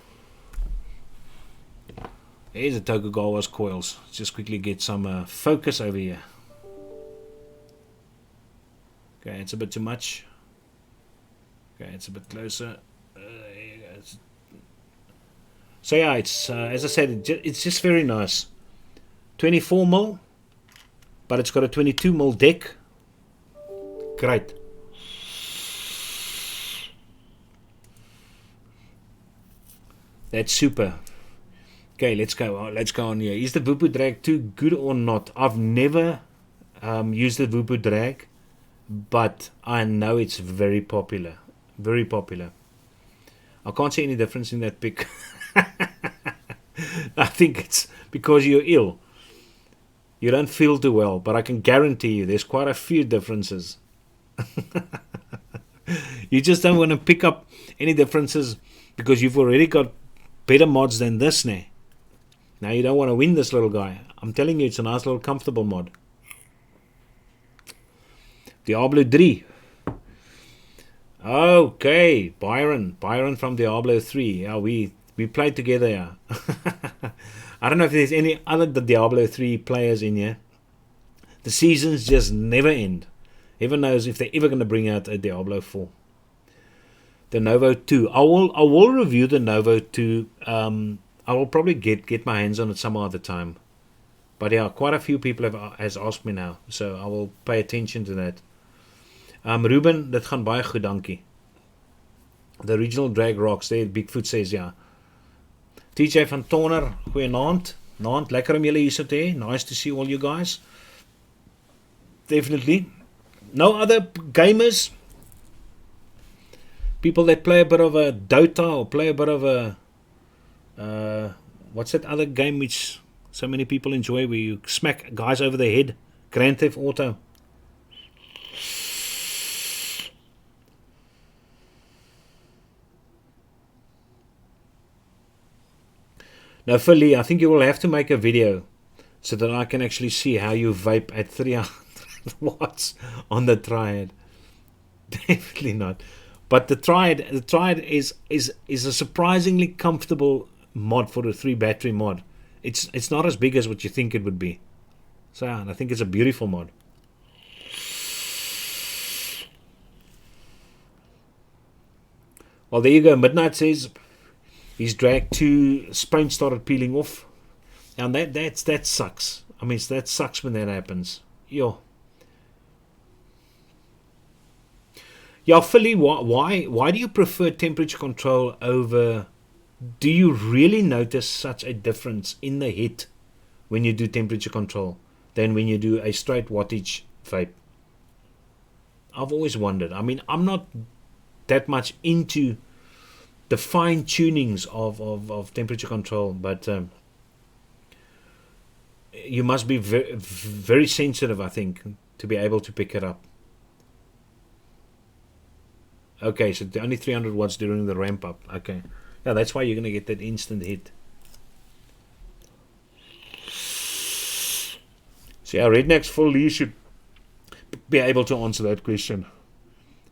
There's the Tokugawa's coils. Let's just quickly get some focus over here. Okay, it's a bit too much. Okay, it's a bit closer. There you go. So yeah, it's as I said, it's just very nice. 24mm, but it's got a 22mm deck. Great. That's super. Okay, let's go on here. Is the Vupu drag too good or not? I've never used the Vupu drag, but I know it's very popular. Very popular. I can't see any difference in that pic. I think it's because you're ill. You don't feel too well, but I can guarantee you there's quite a few differences. You just don't want to pick up any differences because you've already got better mods than this now. Now you don't want to win this little guy. I'm telling you, it's a nice little comfortable mod. Diablo 3. Okay, Byron from Diablo 3. Yeah, we played together. Yeah. I don't know if there's any other Diablo 3 players in here. The seasons just never end. Heaven knows if they're ever going to bring out a Diablo 4. The Novo 2. I will review the Novo 2. I will probably get my hands on it some other time. But yeah, quite a few people has asked me now, so I will pay attention to that. Ruben, dit gaan baie goed, dankie. The original drag rocks there. Bigfoot says ja. TJ van Toner, goeienaand. Naand, lekker om julle hier so te hê. Nice to see all you guys. Definitely. No other gamers? People that play a bit of a Dota or play a bit of a what's that other game which so many people enjoy where you smack guys over the head? Grand Theft Auto. Now, Philly, I think you will have to make a video so that I can actually see how you vape at 300 watts on the Triad. Definitely not. But the Triad is a surprisingly comfortable mod for a 3 battery mod. It's not as big as what you think it would be. So I think it's a beautiful mod. Well, there you go. Midnight says his drag 2 paint started peeling off, and that sucks. I mean, that sucks when that happens. yeah. Yeah, Philly, why do you prefer temperature control over? Do you really notice such a difference in the hit when you do temperature control than when you do a straight wattage vape? I've always wondered. I mean, I'm not that much into the fine tunings of temperature control, but you must be very sensitive, I think, to be able to pick it up. Okay, so only 300 watts during the ramp up. Okay, yeah, that's why you're gonna get that instant hit. So yeah, Redneck's full Lee should be able to answer that question.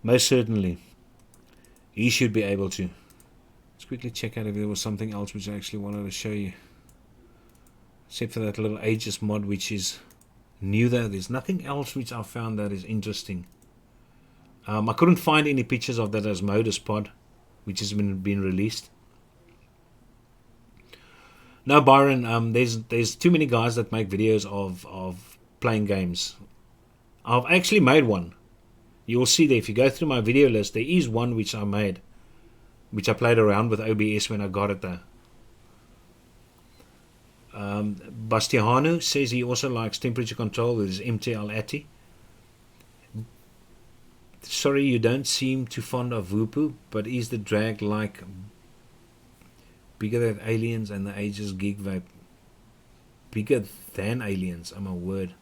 Most certainly, he should be able to. Let's quickly check out if there was something else which I actually wanted to show you. Except for that little Aegis mod, which is new though. There's nothing else which I found that is interesting. I couldn't find any pictures of that Asmodus pod, which has been released. No, Byron. There's too many guys that make videos of playing games. I've actually made one. You'll see there if you go through my video list. There is one which I made, which I played around with OBS when I got it there. Bastiano says he also likes temperature control with his MTL Atty. Sorry, you don't seem too fond of Whoopoo, but is the drag like bigger than aliens and the Aegis gig vape? Bigger than aliens, I'm a word.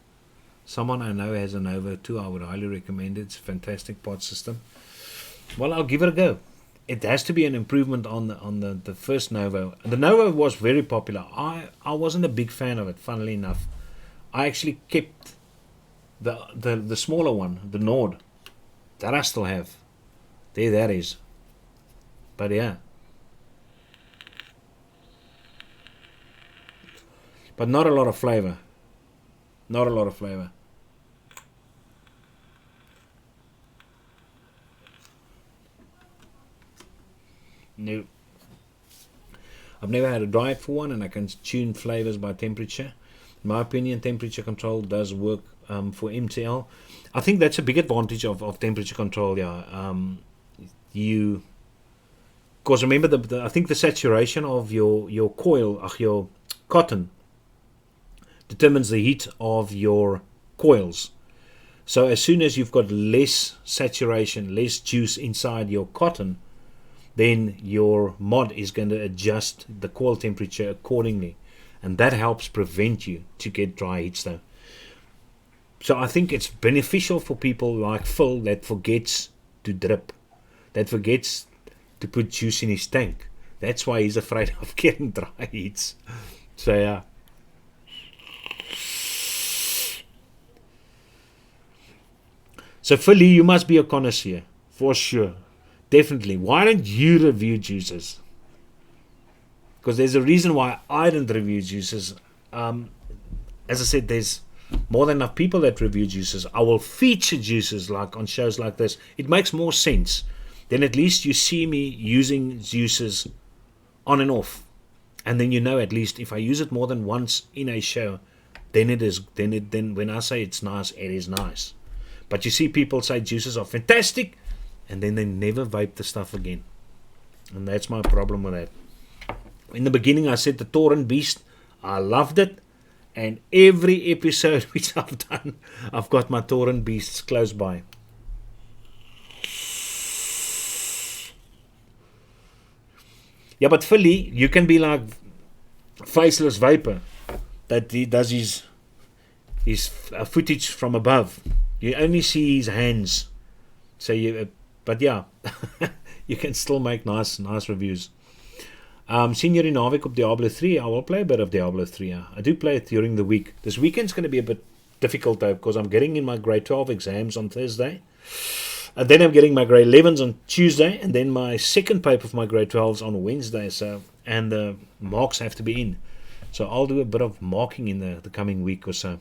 Someone I know has a Nova 2. I would highly recommend it. It's a fantastic pod system. Well, I'll give it a go. It has to be an improvement on the first Nova. The Nova was very popular. I wasn't a big fan of it, funnily enough. I actually kept the smaller one, the Nord. That I still have. There that is. But yeah. But not a lot of flavor. Not a lot of flavor. No. I've never had a dry for one, and I can tune flavors by temperature. In my opinion, temperature control does work for MTL. I think that's a big advantage of temperature control. Yeah, you, because remember I think the saturation of your coil, your cotton, determines the heat of your coils. So as soon as you've got less saturation, less juice inside your cotton, then your mod is going to adjust the coil temperature accordingly, and that helps prevent you to get dry heats though. So I think it's beneficial for people like Phil that forgets to drip, that forgets to put juice in his tank. That's why he's afraid of getting dry heats. So yeah. So Philly, you must be a connoisseur for sure. Definitely. Why don't you review juices? Because there's a reason why I didn't review juices. As I said, there's more than enough people that review juices. I will feature juices like on shows like this. It makes more sense. Then at least you see me using juices on and off. And then you know at least if I use it more than once in a show, then it is then when I say it's nice, it is nice. But you see people say juices are fantastic, and then they never vape the stuff again. And that's my problem with that. In the beginning, I said the Tauren Beast. I loved it. And every episode which I've done, I've got my Tauren Beasts close by. Yeah, but Philly, you can be like Faceless Vapor, that he does his footage from above. You only see his hands. So but yeah, you can still make nice reviews. Sien jullie naweek op Diablo 3? I will play a bit of Diablo 3. I do play it during the week. This weekend's going to be a bit difficult though, because I'm getting in my grade 12 exams on Thursday. And then I'm getting my grade 11s on Tuesday, and then my second paper of my grade 12s on Wednesday. So, and the marks have to be in. So I'll do a bit of marking in the coming week or so.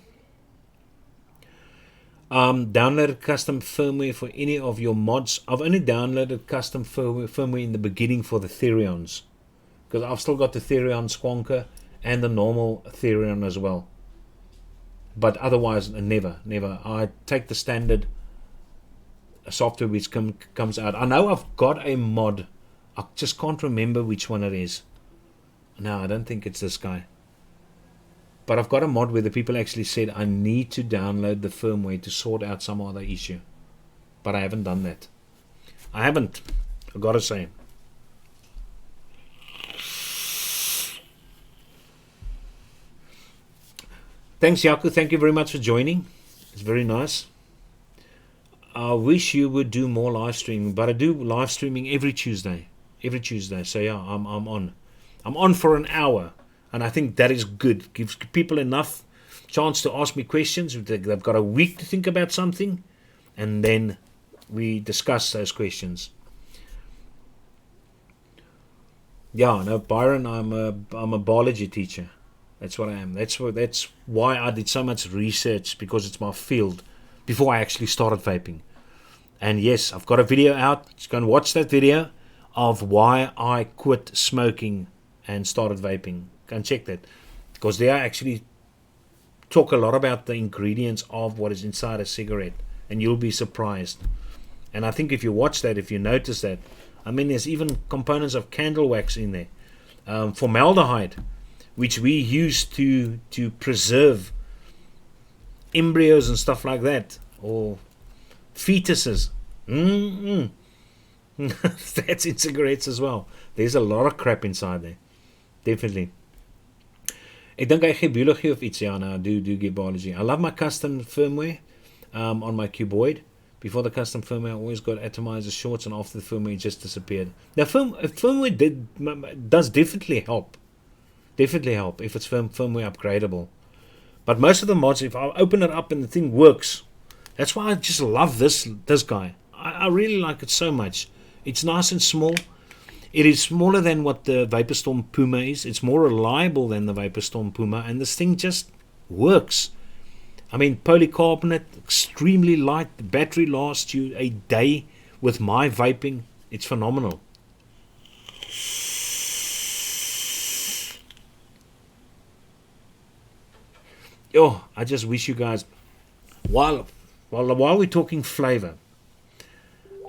Downloaded custom firmware for any of your mods. I've only downloaded custom firmware in the beginning for the Therions, because I've still got the Therion Squonker and the normal Therion as well. But otherwise, never. I take the standard software which comes out. I know I've got a mod. I just can't remember which one it is. No, I don't think it's this guy. But I've got a mod where the people actually said I need to download the firmware to sort out some other issue. But I haven't done that. I haven't. I've got to say. Thanks, Yaku. Thank you very much for joining. It's very nice. I wish you would do more live streaming, but I do live streaming every Tuesday. Every Tuesday. So yeah, I'm on. I'm on for an hour, and I think that is good. Gives people enough chance to ask me questions. They've got a week to think about something, and then we discuss those questions. Yeah, no, Byron, I'm a biology teacher. That's what I am. That's why I did so much research, because it's my field, before I actually started vaping. And yes, I've got a video out. Just go and watch that video of why I quit smoking and started vaping. Go and check that, because they actually talk a lot about the ingredients of what is inside a cigarette, and you'll be surprised. And I think if you watch that, if you notice that, I mean, there's even components of candle wax in there, formaldehyde, which we use to preserve embryos and stuff like that, or fetuses. That's in cigarettes as well. There's a lot of crap inside there. Definitely. Ek dink hy gee biologie of iets. Ja, no, I do give biology. I love my custom firmware on my cuboid. Before the custom firmware, I always got atomizer shorts, and after the firmware, it just disappeared. Now, firmware does definitely help. Definitely help if it's firmware upgradable. But most of the mods, if I open it up and the thing works, that's why I just love this guy. I really like it so much. It's nice and small. It is smaller than what the Vaporstorm Puma is. It's more reliable than the Vaporstorm Puma, and this thing just works. I mean, polycarbonate, extremely light. The battery lasts you a day. With my vaping, it's phenomenal. Oh, I just wish you guys, while we're talking flavor,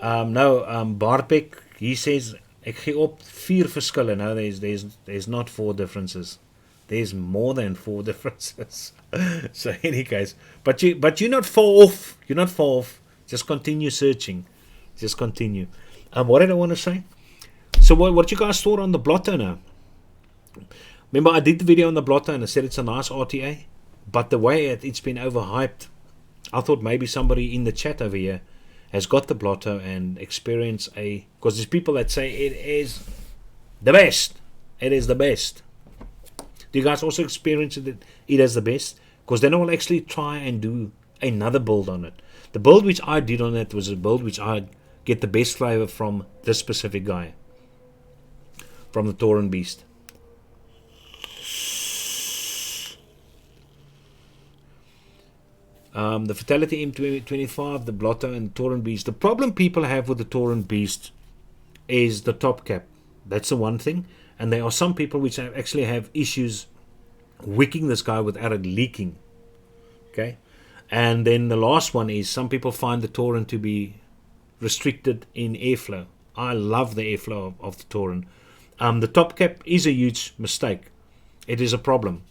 Barbeck, he says, ek gee op 4 verskille. No, there's not 4 differences. There's more than 4 differences. So, in any case, but you're not far off. You're not far off. Just continue searching. Just continue. What did I want to say? So, what you guys thought on the Blotto now? Remember, I did the video on the Blotto and I said it's a nice RTA. But the way it's been overhyped, I thought maybe somebody in the chat over here has got the Blotto and experienced because there's people that say it is the best. It is the best. Do you guys also experience it as the best? Because then I will actually try and do another build on it. The build which I did on it was a build which I get the best flavor from this specific guy, from the Tauren Beast. The Fatality M25, the Blotto, and the Tauren Beast. The problem people have with the Tauren Beast is the top cap. That's the one thing. And there are some people which actually have issues wicking this guy without it leaking. Okay? And then the last one is some people find the Tauren to be restricted in airflow. I love the airflow of the Tauren. The top cap is a huge mistake. It is a problem.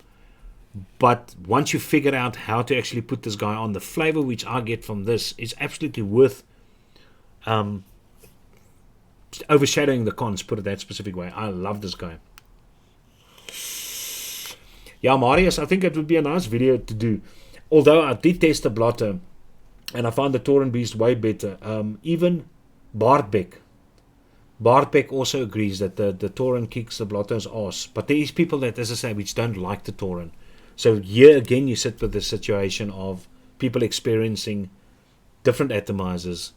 But once you figure out how to actually put this guy on, the flavor which I get from this is absolutely worth overshadowing the cons, put it that specific way. I love this guy. Yeah, Marius, I think it would be a nice video to do. Although I did test the Blotto and I found the Tauren Beast way better. Even Barbeck also agrees that the Tauren kicks the Blotto's ass. But there is people that, as I say, which don't like the Tauren. So here again you sit with the situation of people experiencing different atomizers,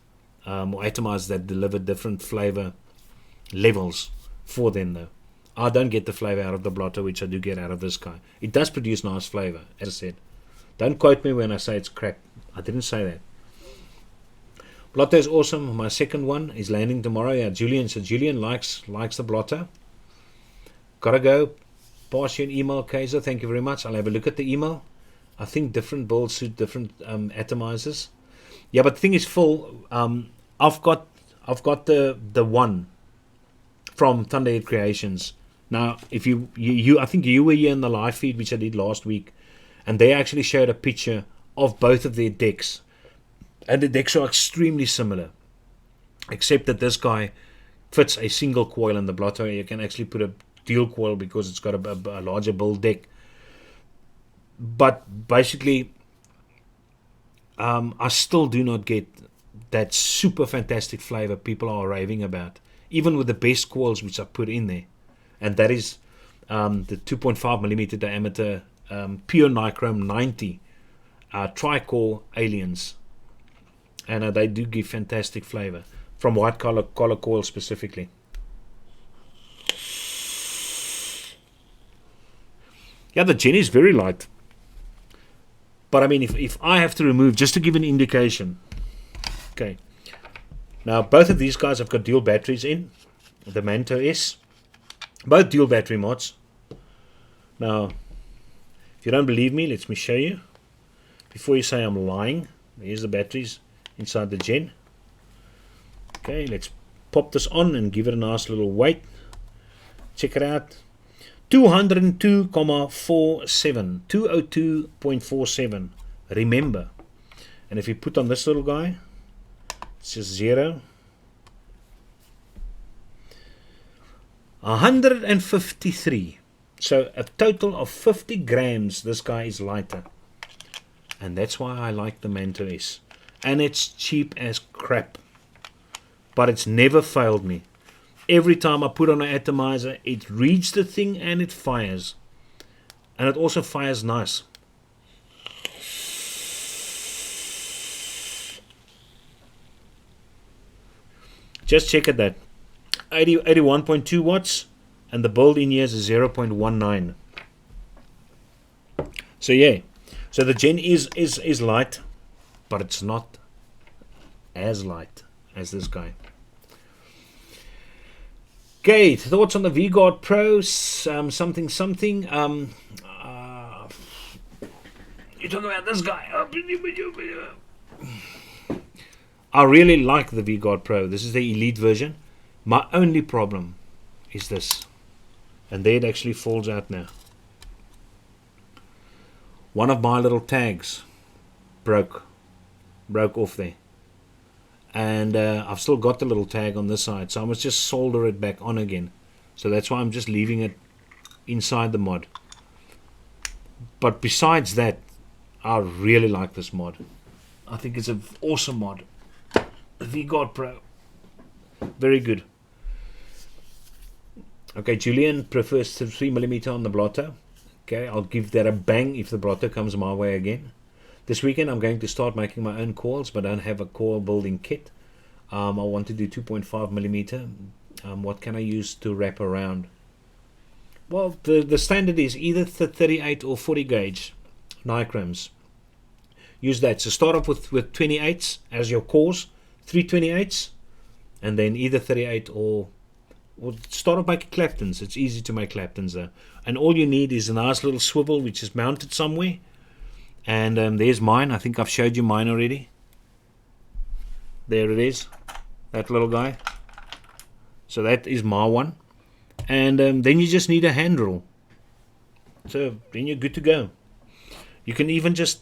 or atomizers that deliver different flavor levels for them though. I don't get the flavor out of the Blotto, which I do get out of this guy. It does produce nice flavor, as I said. Don't quote me when I say it's crap. I didn't say that. Blotto is awesome. My second one is landing tomorrow. Yeah, Julian. So Julian likes the Blotto. Gotta go. Pass you an email, Kaiser. Thank you very much. I'll have a look at the email. I think different builds suit different atomizers. Yeah, but the thing is, Phil, I've got the one from Thunderhead Creations. Now, if you I think you were here in the live feed which I did last week, and they actually showed a picture of both of their decks, and the decks are extremely similar, except that this guy fits a single coil in the blotter. You can actually put a dual coil because it's got a larger build deck. But basically, I still do not get that super fantastic flavor people are raving about, even with the best coils which I put in there, and that is the 2.5mm diameter pure nichrome 90 tri-core aliens, and they do give fantastic flavor from white collar coil specifically. Yeah, the Gen is very light. But I mean, if I have to remove, just to give an indication. Okay. Now, both of these guys have got dual batteries in. The Manto S. Both dual battery mods. Now, if you don't believe me, let me show you. Before you say I'm lying, here's the batteries inside the Gen. Okay, let's pop this on and give it a nice little weight. Check it out. 202.47, 202.47. Remember. And if you put on this little guy, it's just 0. 153. So a total of 50 grams. This guy is lighter, and that's why I like the Manto S. And it's cheap as crap, but it's never failed me. Every time I put on an atomizer, it reads the thing and it fires. And it also fires nice. Just check at that. 81.2 watts. And the build in here is 0.19. So yeah. So the Gen is light, but it's not as light as this guy. Okay, thoughts on the V-Guard Pro, something. You're talking about this guy. I really like the V-Guard Pro. This is the Elite version. My only problem is this. And there it actually falls out now. One of my little tags broke off there. And I've still got the little tag on this side, so I must just solder it back on again. So that's why I'm just leaving it inside the mod. But besides that, I really like this mod. I think it's an awesome mod. The V-Guard Pro, very good. Okay, Julian prefers 3mm on the blotter. Okay, I'll give that a bang if the blotter comes my way again. This weekend I'm going to start making my own coils, but I don't have a coil building kit. I want to do 2.5mm. What can I use to wrap around? Well, the standard is either 38 or 40 gauge nichromes. Use that. So start off with 28s as your cores, 3 28s, and then either 38 or start off making Claptons. It's easy to make Claptons there. And all you need is a nice little swivel which is mounted somewhere. And there's mine. I think I've showed you mine already. There it is, that little guy. So that is my one. And then you just need a hand rule. So then you're good to go. You can even just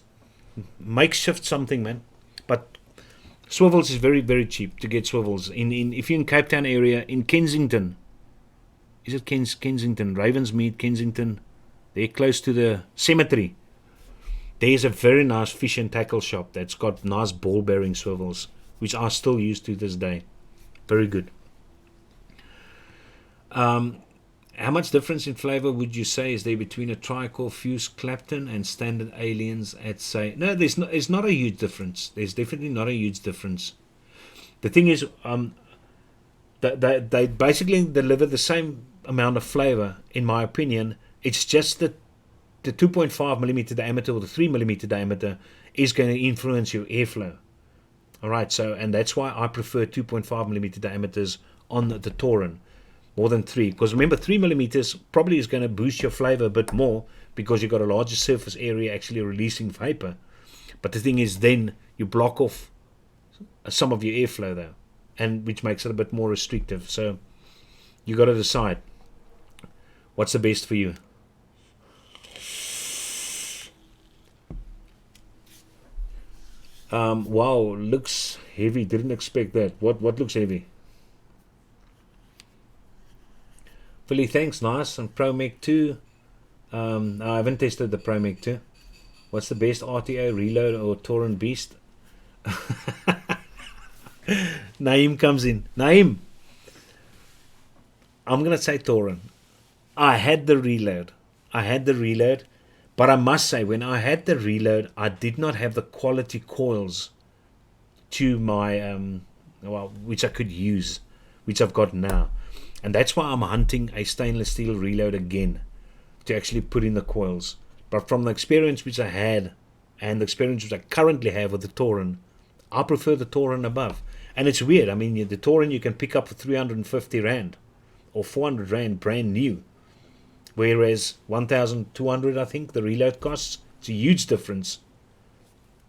makeshift something, man. But swivels is very, very cheap to get swivels. If you're in Cape Town area, in Kensington. Is it Kensington? Ravensmead, Kensington. They're close to the cemetery. There's a very nice fish and tackle shop that's got nice ball bearing swivels, which I still use to this day. Very good. How much difference in flavor would you say is there between a tricore fused Clapton and standard aliens at say? No, there's not a huge difference. There's definitely not a huge difference. The thing is, they basically deliver the same amount of flavor, in my opinion. It's just that the 2.5mm diameter or the 3mm diameter is going to influence your airflow. Alright, so, and that's why I prefer 2.5mm diameters on the Tauren more than 3. Because remember, 3mm probably is going to boost your flavor a bit more because you've got a larger surface area actually releasing vapor. But the thing is, then you block off some of your airflow there, and which makes it a bit more restrictive. So you got to decide what's the best for you. Wow, looks heavy. Didn't expect that. What looks heavy? Philly, thanks. Nice. And ProMech 2. I haven't tested the ProMech 2. What's the best RTO, Reload or Torrent Beast? Naeem comes in. Naeem, I'm going to say Torrent. I had the Reload. But I must say, when I had the Reload, I did not have the quality coils to my, which I could use, which I've got now. And that's why I'm hunting a stainless steel Reload again, to actually put in the coils. But from the experience which I had, and the experience which I currently have with the Torrent, I prefer the Torrent above. And it's weird. I mean, the Torrent you can pick up for 350 Rand or 400 Rand brand new. Whereas 1,200, I think, the Reload costs. It's a huge difference.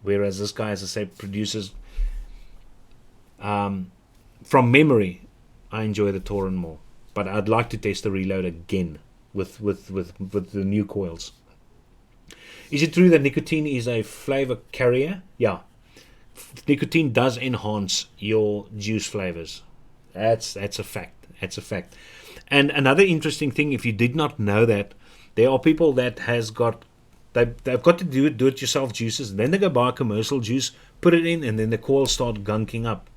Whereas this guy, as I say, produces, from memory, I enjoy the Torrent more. But I'd like to test the Reload again with the new coils. Is it true that nicotine is a flavor carrier? Yeah. Nicotine does enhance your juice flavors. That's a fact. That's a fact. And another interesting thing, if you did not know that, there are people that they've got to do it yourself juices, and then they go buy a commercial juice, put it in, and then the coils start gunking up.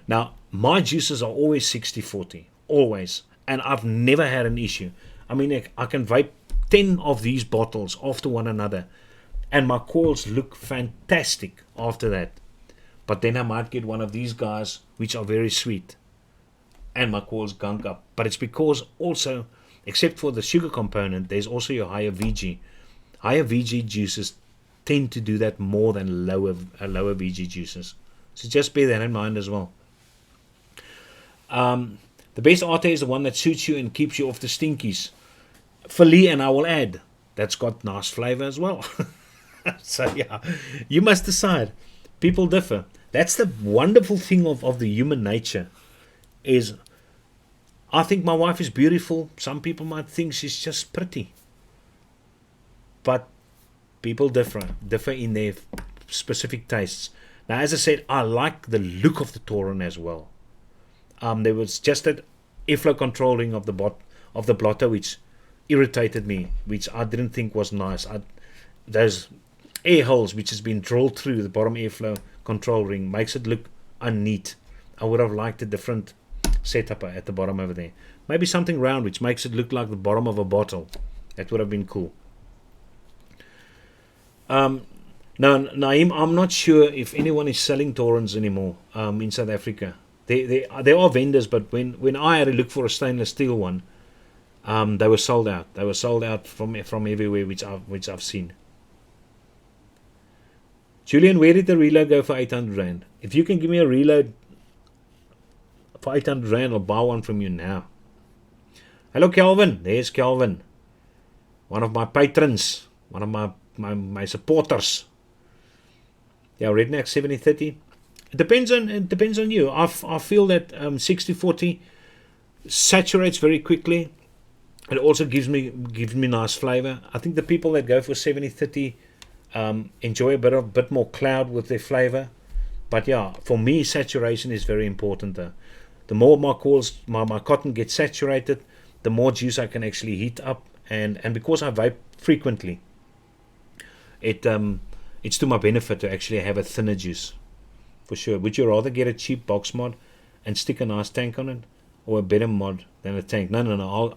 Now, my juices are always 60-40, always, and I've never had an issue. I mean, I can vape 10 of these bottles after one another, and my coils look fantastic after that. But then I might get one of these guys which are very sweet, and my coils gunk up. But it's because also, except for the sugar component, there's also your higher VG. Higher VG juices tend to do that more than lower VG juices. So just bear that in mind as well. The best RT is the one that suits you and keeps you off the stinkies. Filet, and I will add, that's got nice flavor as well. So yeah, you must decide. People differ. That's the wonderful thing of the human nature, is I think my wife is beautiful. Some people might think she's just pretty. But people differ in their specific tastes. Now, as I said, I like the look of the Torrent as well. There was just that airflow controlling of the blotter which irritated me, which I didn't think was nice. Those air holes which has been drilled through the bottom airflow control ring makes it look unneat. I would have liked a different setup at the bottom over there. Maybe something round which makes it look like the bottom of a bottle. That would have been cool. Now, Naeem, I'm not sure if anyone is selling Torrents anymore in South Africa. There are vendors, but when I had to look for a stainless steel one, they were sold out. They were sold out from everywhere, which I've seen. Julian, where did the Reload go for 800 Rand? If you can give me a Reload for 800 Rand, I'll buy one from you now. Hello, Kelvin. There's Kelvin. One of my patrons. One of my supporters. Yeah, Redneck 70-30. It depends on you. I feel that 60-40 saturates very quickly. It also gives me nice flavor. I think the people that go for 70-30 enjoy a bit more cloud with their flavor. But yeah, for me, saturation is very important though. The more my cotton gets saturated, the more juice I can actually heat up, and because I vape frequently, it's to my benefit to actually have a thinner juice. For sure. Would you rather get a cheap box mod and stick a nice tank on it, or a better mod than a tank? No.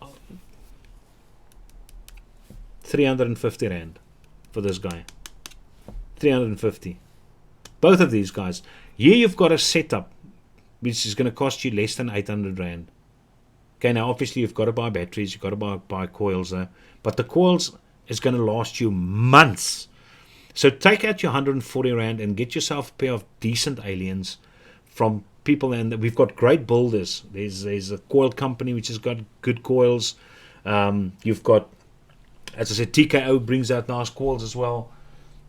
350 Rand for this guy. 350. Both of these guys. Here you've got a setup which is going to cost you less than 800 Rand. Okay, now obviously you've got to buy batteries, you've got to buy coils there, but the coils is going to last you months. So take out your 140 Rand and get yourself a pair of decent aliens from people, and we've got great builders. There's a coil company which has got good coils. You've got As I said, TKO brings out nice coils as well.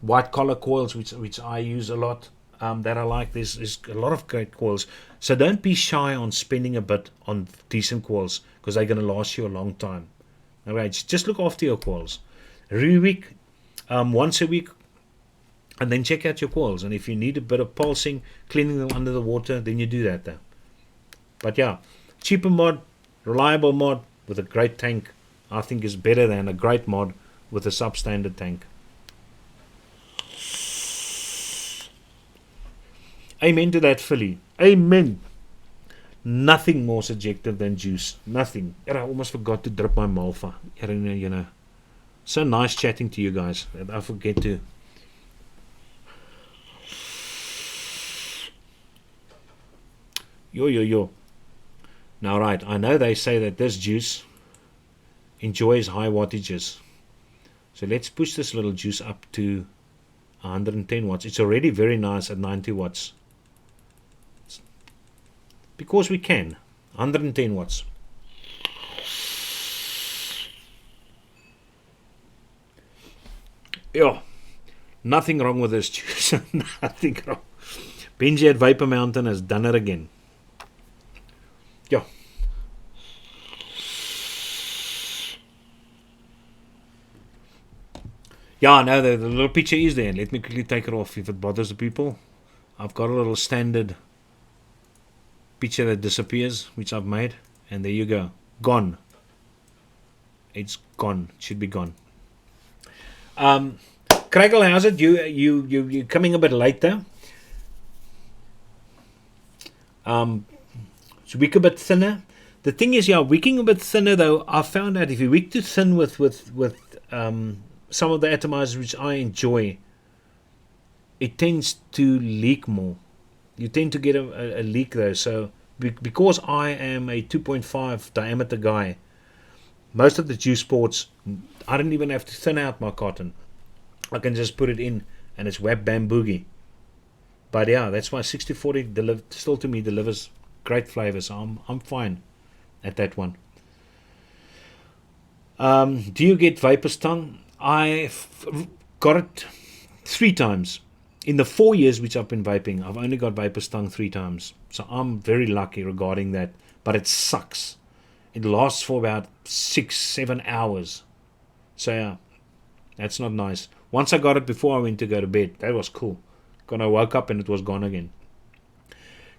White collar coils, which I use a lot, that I like. There's a lot of great coils. So don't be shy on spending a bit on decent coils, because they're going to last you a long time. All right, just look after your coils. Every week, once a week, and then check out your coils. And if you need a bit of pulsing, cleaning them under the water, then you do that there. But yeah, cheaper mod, reliable mod with a great tank, I think is better than a great mod with a substandard tank. Amen to that, Philly. Amen. Nothing more subjective than juice. Nothing. I almost forgot to drip my Malva. You know. So nice chatting to you guys. I forget to. Yo. Now, right, I know they say that this juice enjoys high wattages. So let's push this little juice up to 110 watts. It's already very nice at 90 watts. Because we can. 110 watts. Yeah, nothing wrong with this juice. Nothing wrong. Benji at Vapor Mountain has done it again. Yeah. Yeah, no, the little picture is there. Let me quickly take it off if it bothers the people. I've got a little standard picture that disappears, which I've made, and there you go. Gone. It's gone. It should be gone. Craigle, how's it? You're coming a bit later. So wick a bit thinner. The thing is, yeah, wicking a bit thinner though, I found out if you wick too thin with some of the atomizers which I enjoy, it tends to leak more. You tend to get a leak though. So because I am a 2.5 diameter guy, most of the juice sports, I don't even have to thin out my cotton. I can just put it in and it's whap bam boogie. But yeah, that's why 6040 still to me delivers great flavors. So I'm fine at that one. Do you get Vapor's Tongue? I've got it 3 times. In the 4 years which I've been vaping, I've only got Vapor's Tongue 3 times. So I'm very lucky regarding that. But it sucks. It lasts for about 6-7 hours. So yeah, that's not nice. Once I got it before I went to go to bed, that was cool. When I woke up and it was gone again.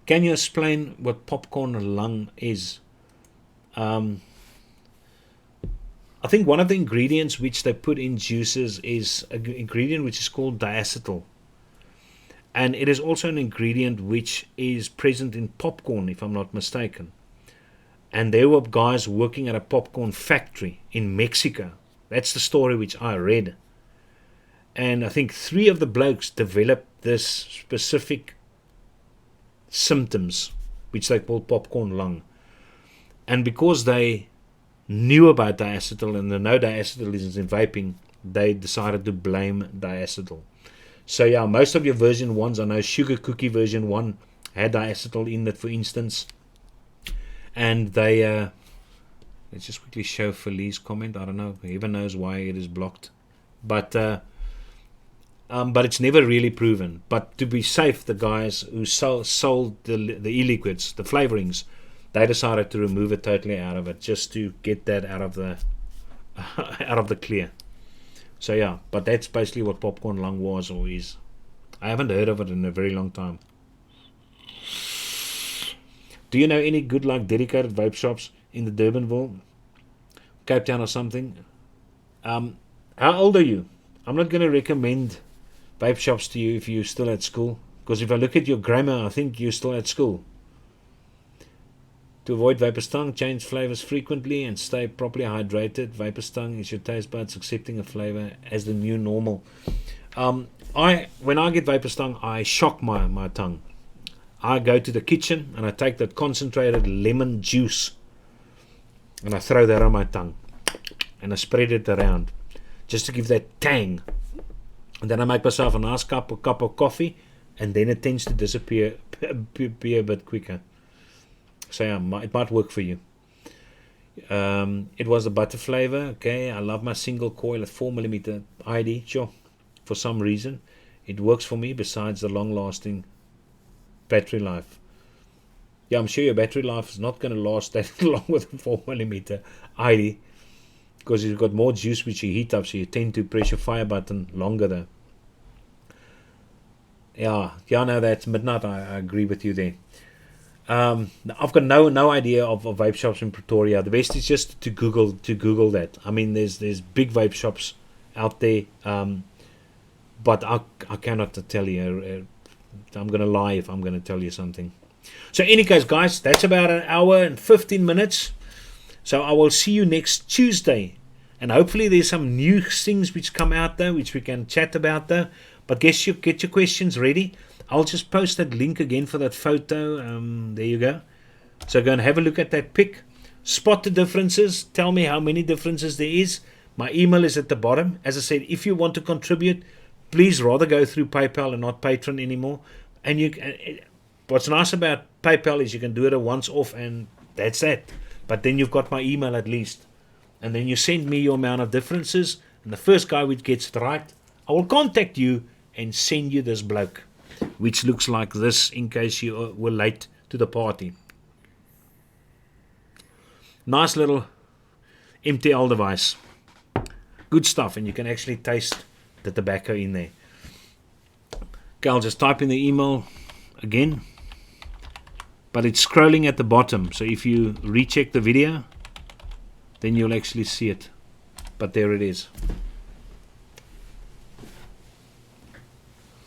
Can you explain what popcorn lung is? I think one of the ingredients which they put in juices is an ingredient which is called diacetyl. And it is also an ingredient which is present in popcorn, if I'm not mistaken. And there were guys working at a popcorn factory in Mexico. That's the story which I read. And I think 3 of the blokes developed this specific symptoms, which they call popcorn lung. And because they knew about diacetyl and they know diacetyl is in vaping, they decided to blame diacetyl. So yeah, most of your version 1s, I know Sugar Cookie version 1 had diacetyl in it, for instance. And they, let's just quickly show Felice's comment. I don't know, heaven knows why it is blocked. But it's never really proven. But to be safe, the guys who sold the e-liquids, the flavorings, they decided to remove it totally out of it, just to get that out of the out of the clear. So yeah, but that's basically what popcorn lung was or is. I haven't heard of it in a very long time. Do you know any good, like, dedicated vape shops in the Durbanville, Cape Town or something? How old are you? I'm not going to recommend vape shops to you if you're still at school, because if I look at your grammar, I think you're still at school. To avoid Vapor's Tongue, change flavors frequently and stay properly hydrated. Vapor's Tongue is your taste buds accepting a flavor as the new normal. When I get Vapor's Tongue, I shock my tongue. I go to the kitchen and I take that concentrated lemon juice and I throw that on my tongue and I spread it around just to give that tang. And then I make myself a nice cup of coffee, and then it tends to disappear a bit quicker. So yeah, it might work for you. It was the butter flavor. Okay, I love my single coil at 4mm ID. Sure, for some reason it works for me. Besides the long-lasting battery life. Yeah, I'm sure your battery life is not going to last that long with a 4mm ID, because you've got more juice which you heat up, so you tend to press your fire button longer though. Yeah, no, that's midnight. I agree with you there. I've got no idea of vape shops in Pretoria. The best is just to Google that. I mean, there's big vape shops out there, but I cannot tell you. I'm gonna lie if I'm gonna tell you something. So, any case, guys, that's about an hour and 15 minutes. So I will see you next Tuesday, and hopefully there's some new things which come out there which we can chat about there. But get your questions ready. I'll just post that link again for that photo. There you go. So go and have a look at that pic. Spot the differences. Tell me how many differences there is. My email is at the bottom. As I said, if you want to contribute, please rather go through PayPal and not Patreon anymore. And what's nice about PayPal is you can do it a once off and that's it. But then you've got my email at least. And then you send me your amount of differences. And the first guy which gets it right, I will contact you and send you this bloke, which looks like this in case you were late to the party. Nice little MTL device. Good stuff, and you can actually taste the tobacco in there. Okay, I'll just type in the email again. But it's scrolling at the bottom, so if you recheck the video, then you'll actually see it. But there it is.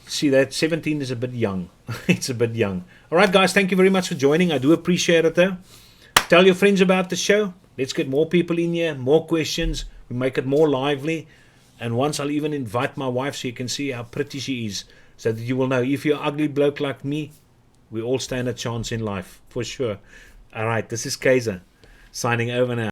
See that 17 is a bit young. It's a bit young. Alright guys, thank you very much for joining. I do appreciate it though. Tell your friends about the show. Let's get more people in here, more questions. We make it more lively. And once I'll even invite my wife so you can see how pretty she is. So that you will know, if you're an ugly bloke like me, we all stand a chance in life, for sure. Alright, this is Kaiser, signing over now.